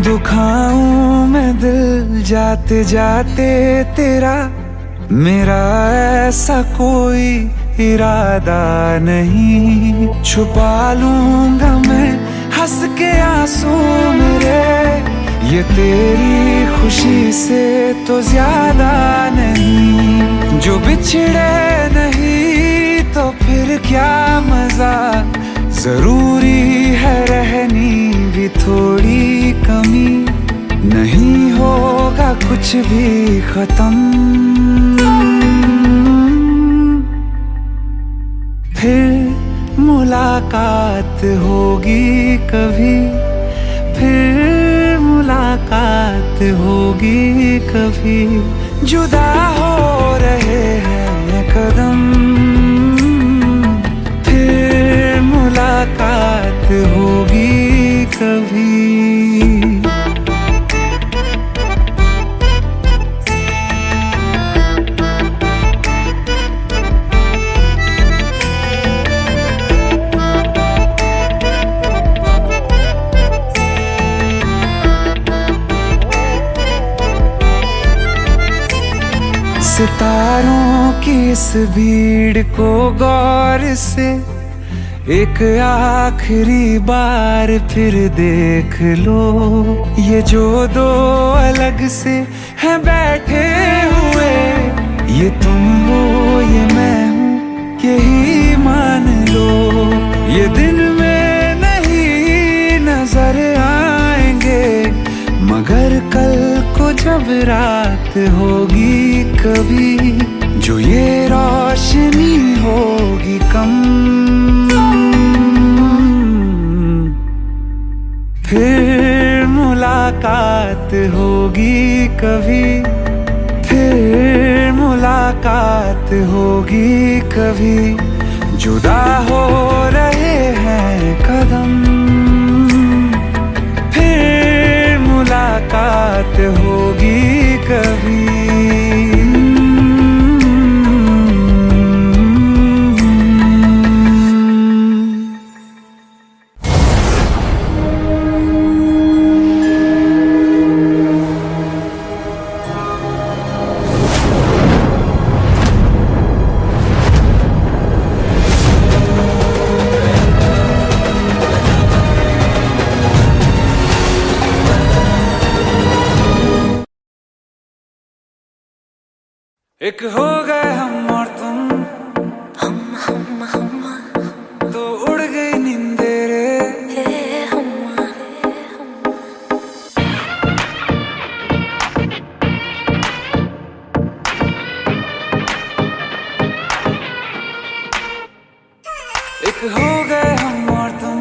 दुखाऊं मैं दिल जाते जाते तेरा, मेरा ऐसा कोई इरादा नहीं। छुपा लूंगा मैं हंस के आंसू मेरे, ये तेरी खुशी से तो ज्यादा नहीं। जो बिछड़े नहीं तो फिर क्या मजा, जरूरी है रहनी भी थोड़ी कमी। नहीं होगा कुछ भी खत्म, फिर मुलाकात होगी कभी। फिर मुलाकात होगी कभी। जुदा हो रहे हैं कदम, फिर मुलाकात होगी कभी। सितारों की इस भीड़ को गौर से एक आखिरी बार फिर देख लो। ये जो दो अलग से हैं बैठे हुए, ये तुम हो ये मैं हूँ यही मान लो। ये दिन में नहीं नजर आएंगे, मगर कल को जब रात होगी कभी, जो ये रोशनी होगी कम, फिर मुलाकात होगी कभी, फिर मुलाकात होगी कभी। जुदा हो रहे हैं कदम, फिर मुलाकात होगी कभी। एक हो गए हम और तुम, तो उड़ गई नींदे रे। एक हो गए हम और तुम,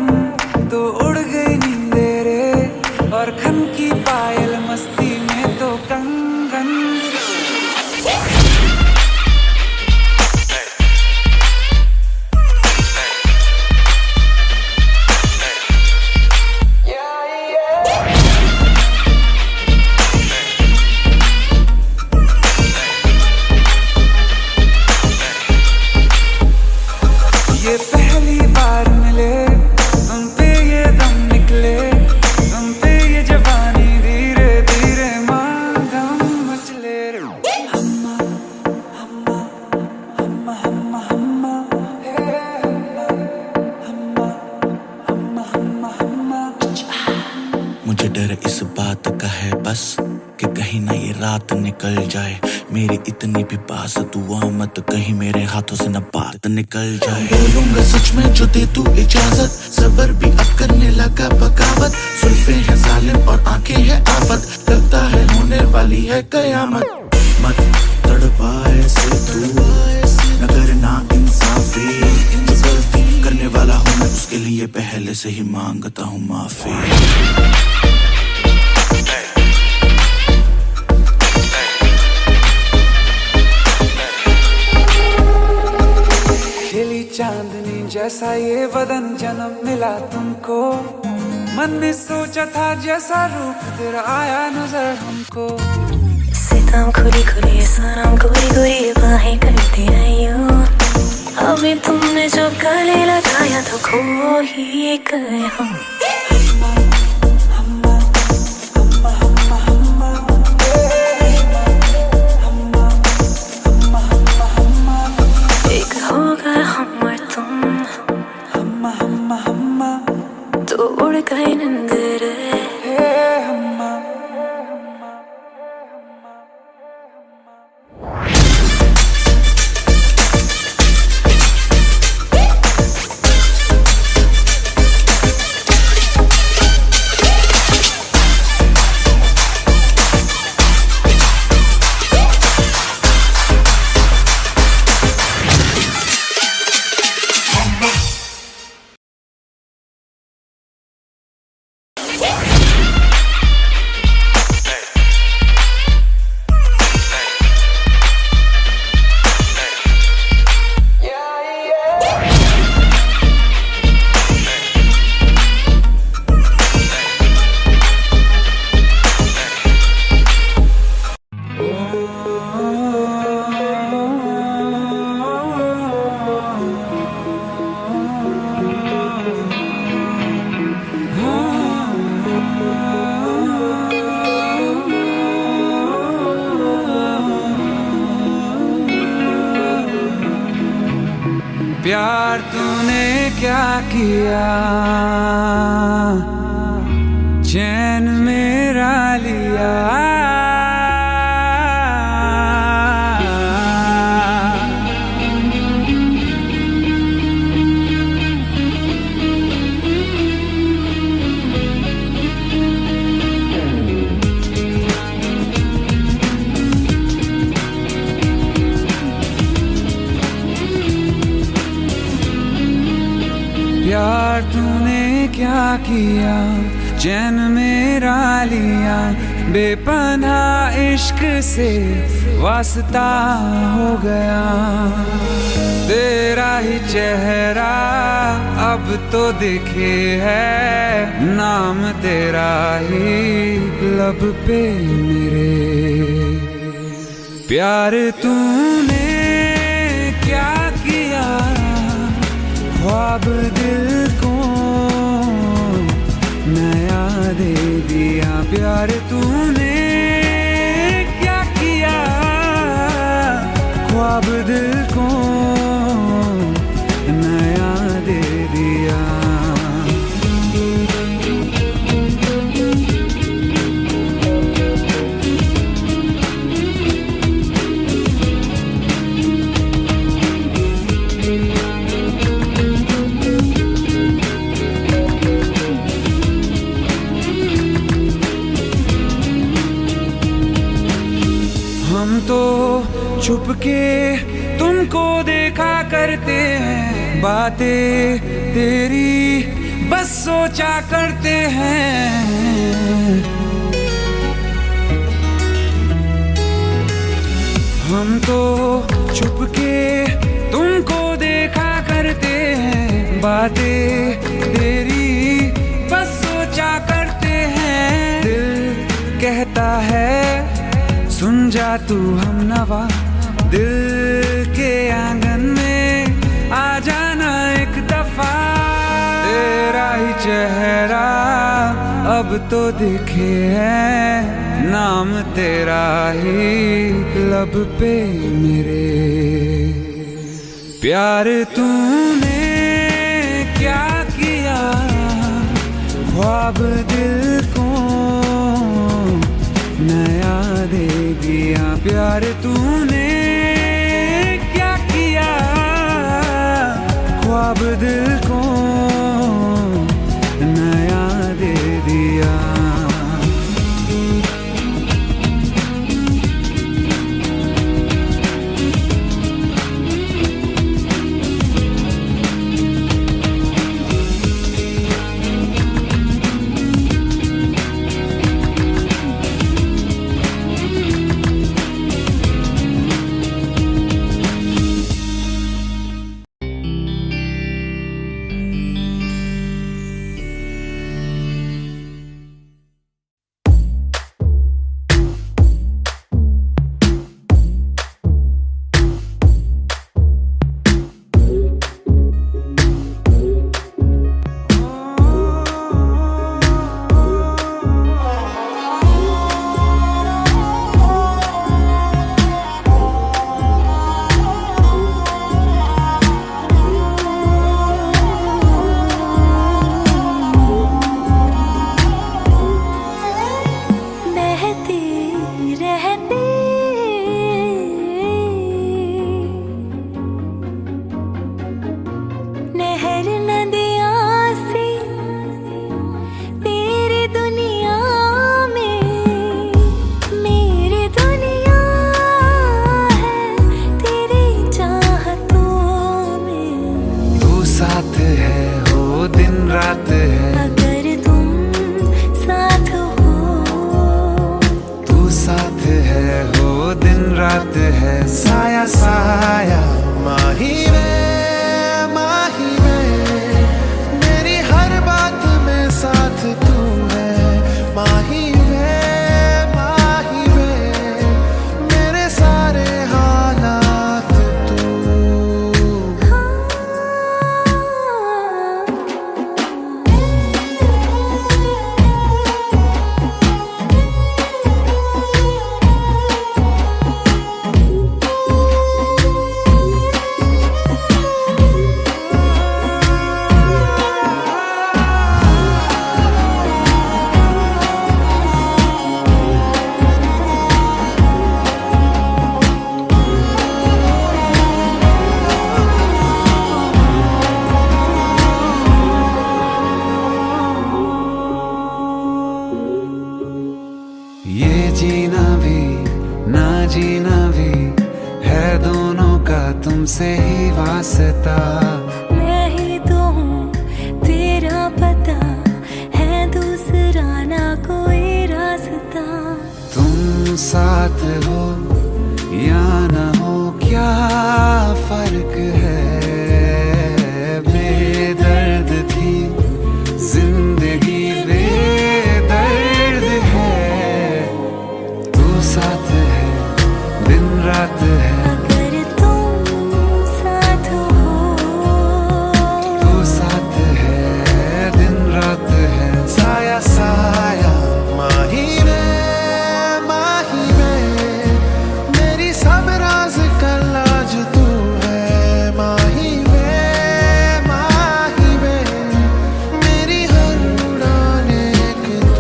तो उड़ गई नींदे रे। और खन की पायल मस्ती में तो कंगन। ये पहली बार मिले, तुम पे ये दम निकले, तुम पे ये जवानी धीरे धीरे मांगम मचले रे। हम्मा हम्मा हम्मा हम्मा हम्मा हम्मा हम्मा हम्मा हम्मा।
मुझे डर इस बात का है बस कि कहीं ना ये रात निकल जाए मेरी इतनी भी पास दुआ मत कहीं मेरे हाथों से न बात निकल जाए। बोलूंगा सच में जो दे तू इजाजत, सबर भी अब करने लगा बगावत। सुल्फे हैं जालिम और आंखें हैं आफत, लगता है होने वाली है कयामत। मत तड़पा ऐसे तू, न करना इंसाफी। जो गलती करने वाला हूँ मैं उसके लिए पहले से ही मांगता हूँ माफी।
चांदनी जैसा ये बदन जन्म मिला तुमको, मन ने सोचा था जैसा रूप तेरा आया नजर हमको।
सितम खुली खुली सनम गोरी गोरी बाहें करती रहियो, अभी तुमने जो गले लगाया तो खो ही गए हम। तो उड़ गए नींदे रे।
प्यार तूने क्या किया, चैन मेरा लिया। प्यार तूने क्या किया, चैन मेरा लिया। बेपनाह इश्क से वास्ता हो गया, तेरा ही चेहरा अब तो दिखे है, नाम तेरा ही लब पे मेरे। प्यार तूने क्या किया, ख्वाब दिल को नया दे दिया। प्यार तूने क्या किया, ख्वाब दिल को नया दे दिया। हम तो छुप के तुमको देखा करते हैं, बातें तेरी बस सोचा करते हैं। हम तो छुप के तुमको देखा करते हैं, बातें तेरी बस सोचा करते हैं। दिल कहता है सुन जा तू हमनवा, दिल के आंगन में आ जाना एक दफा। तेरा ही चेहरा अब तो दिखे है, नाम तेरा ही लब पे मेरे। प्यार तूने क्या किया, ख्वाब दिल को नया दे दिया। प्यार तूने क्या किया, ख्वाब दिल को नया दे दिया। वास्ता।
मैं ही तो हूँ तेरा पता, है दूसरा ना कोई रास्ता।
तुम साथ हो या न हो क्या फर्क है, बेदर्द थी जिंदगी बेदर्द है। तू साथ है दिन रात है,
अगर तुम साथ हो,
तू साथ है दिन रात है। साया साया माही में मेरी सब राज का लाज तू है। माही में मेरी हर उड़ान एक तू।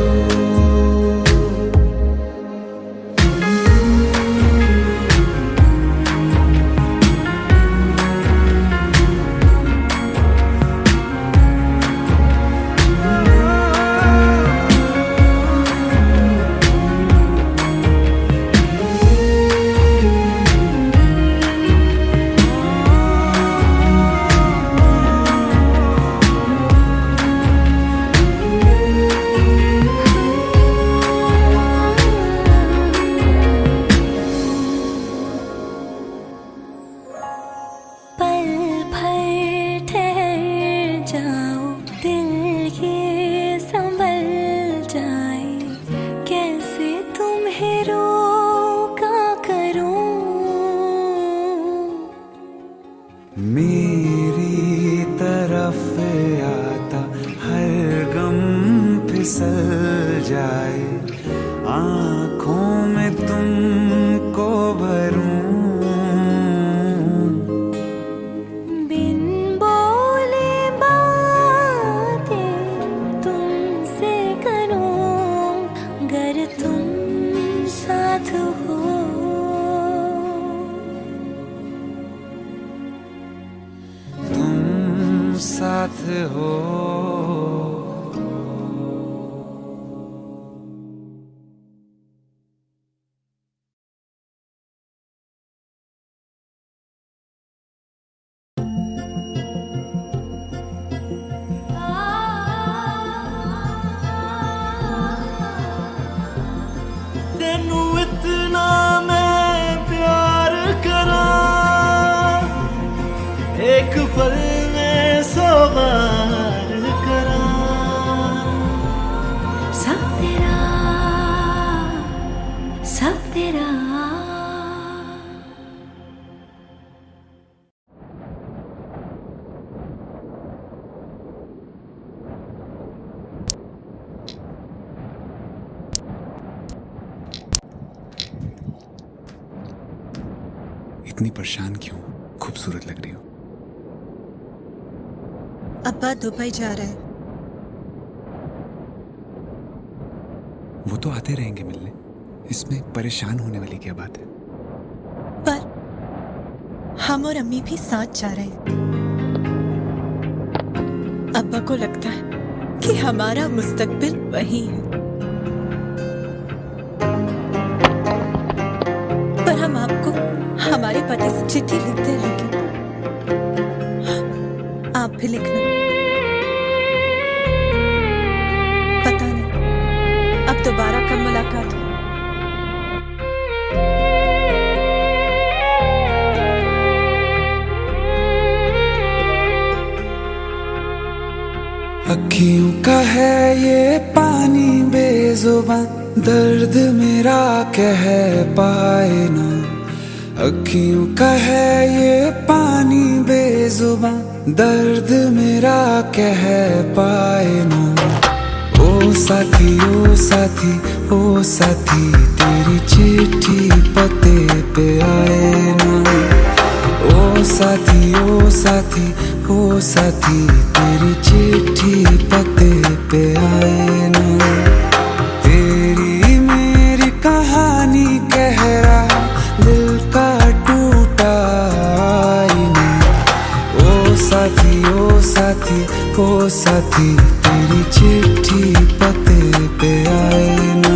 पल भर ठहर जाओ, दिल ये संभल जाए। कैसे तुम्हें रोका करूं,
मेरी तरफ आता हर गम फिसल जाए। आँखों में तुमको भरूं,
बिन बोले बातें तुमसे करूं। अगर तुम साथ हो,
तुम साथ हो।
तेनू इतना मैं प्यार करा, एक पल में 100 बार करा।
सब तेरा, सब तेरा।
इतनी परेशान क्यों? खूबसूरत लग रही हो।
अब्बा दुबई जा रहा है।
वो तो आते रहेंगे मिलने, इसमें परेशान होने वाली क्या बात है?
पर हम और अम्मी भी साथ जा रहे हैं। अब्बा को लगता है कि हमारा मुस्तकबिल वही है, पर हम आपको हमारे पते से चिट्ठी लिखते रहेंगे। आप भी लिखना। पता नहीं अब दोबारा कब मुलाकात हो।
अखियों का है ये पानी बेजुबां, दर्द मेरा कह पाए ना। अखियों का है ये पानी बेजुबां, दर्द मेरा कह पाए ना। ओ साथी ओ साथी ओ साथी, तेरी चिट्ठी पते पे आए ना। ओ साथी ओ साथी ओ साथी, तेरी चिट्ठी पते पे आए ना। तेरी मेरी कहानी कह रहा दिल का टूटा आईना। ओ साथी ओ साथी ओ साथी, तेरी चिट्ठी पते पे आए ना।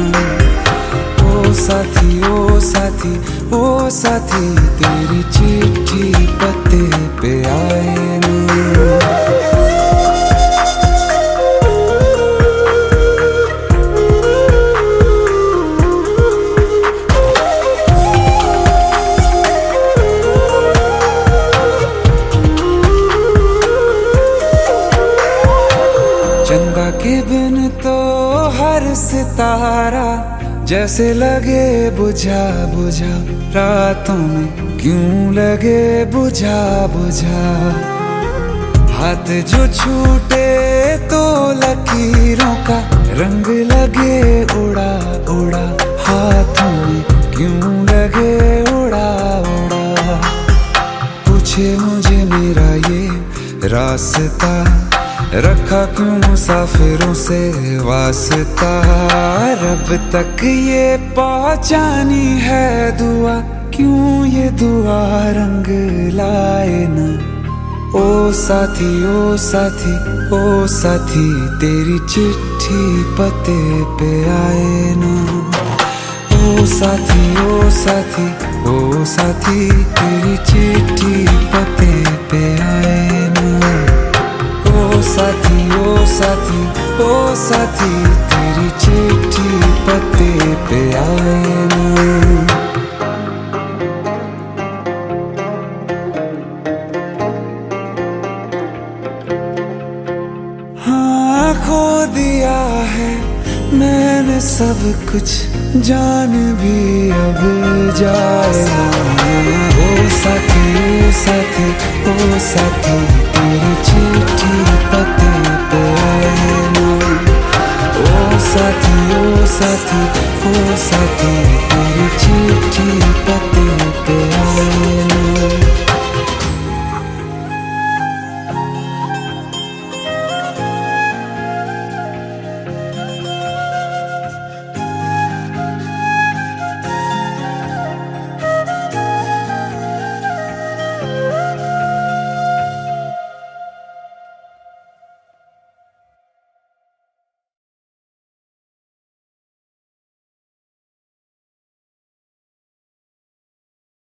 ओ साथी ओ साथी ओ साथी, तेरी चिट्ठी पते कि बिन तो हर सितारा जैसे लगे बुझा बुझा, रातों में क्यों लगे बुझा बुझा। हाथ जो छूटे तो लकीरों का रंग लगे उड़ा उड़ा, हाथों में क्यों लगे उड़ा उड़ा। पूछे मुझे मेरा ये रास्ता, रखा क्यों मुसाफिरों से वास्ता। रब तक ये पहुंचानी है दुआ, क्यों ये दुआ रंग लाए ना। ओ साथी ओ साथी ओ साथी, तेरी चिट्ठी पते पे आए ना। ओ साथी ओ साथी ओ साथी, तेरी चिट्ठी पते पे आए ना। ओ साथी ओ साथी ओ साथी, तेरी चिट्ठी पते पे आए ना। हाँ खो दिया है मैंने सब कुछ, जान भी अब जाए ना। ओ साथी ओ साथी ओ साथी, तेरी चिट्ठी पते पे आए ना। ओ साथी ओ साथी ओ साथी, तेरी चिट्ठी पते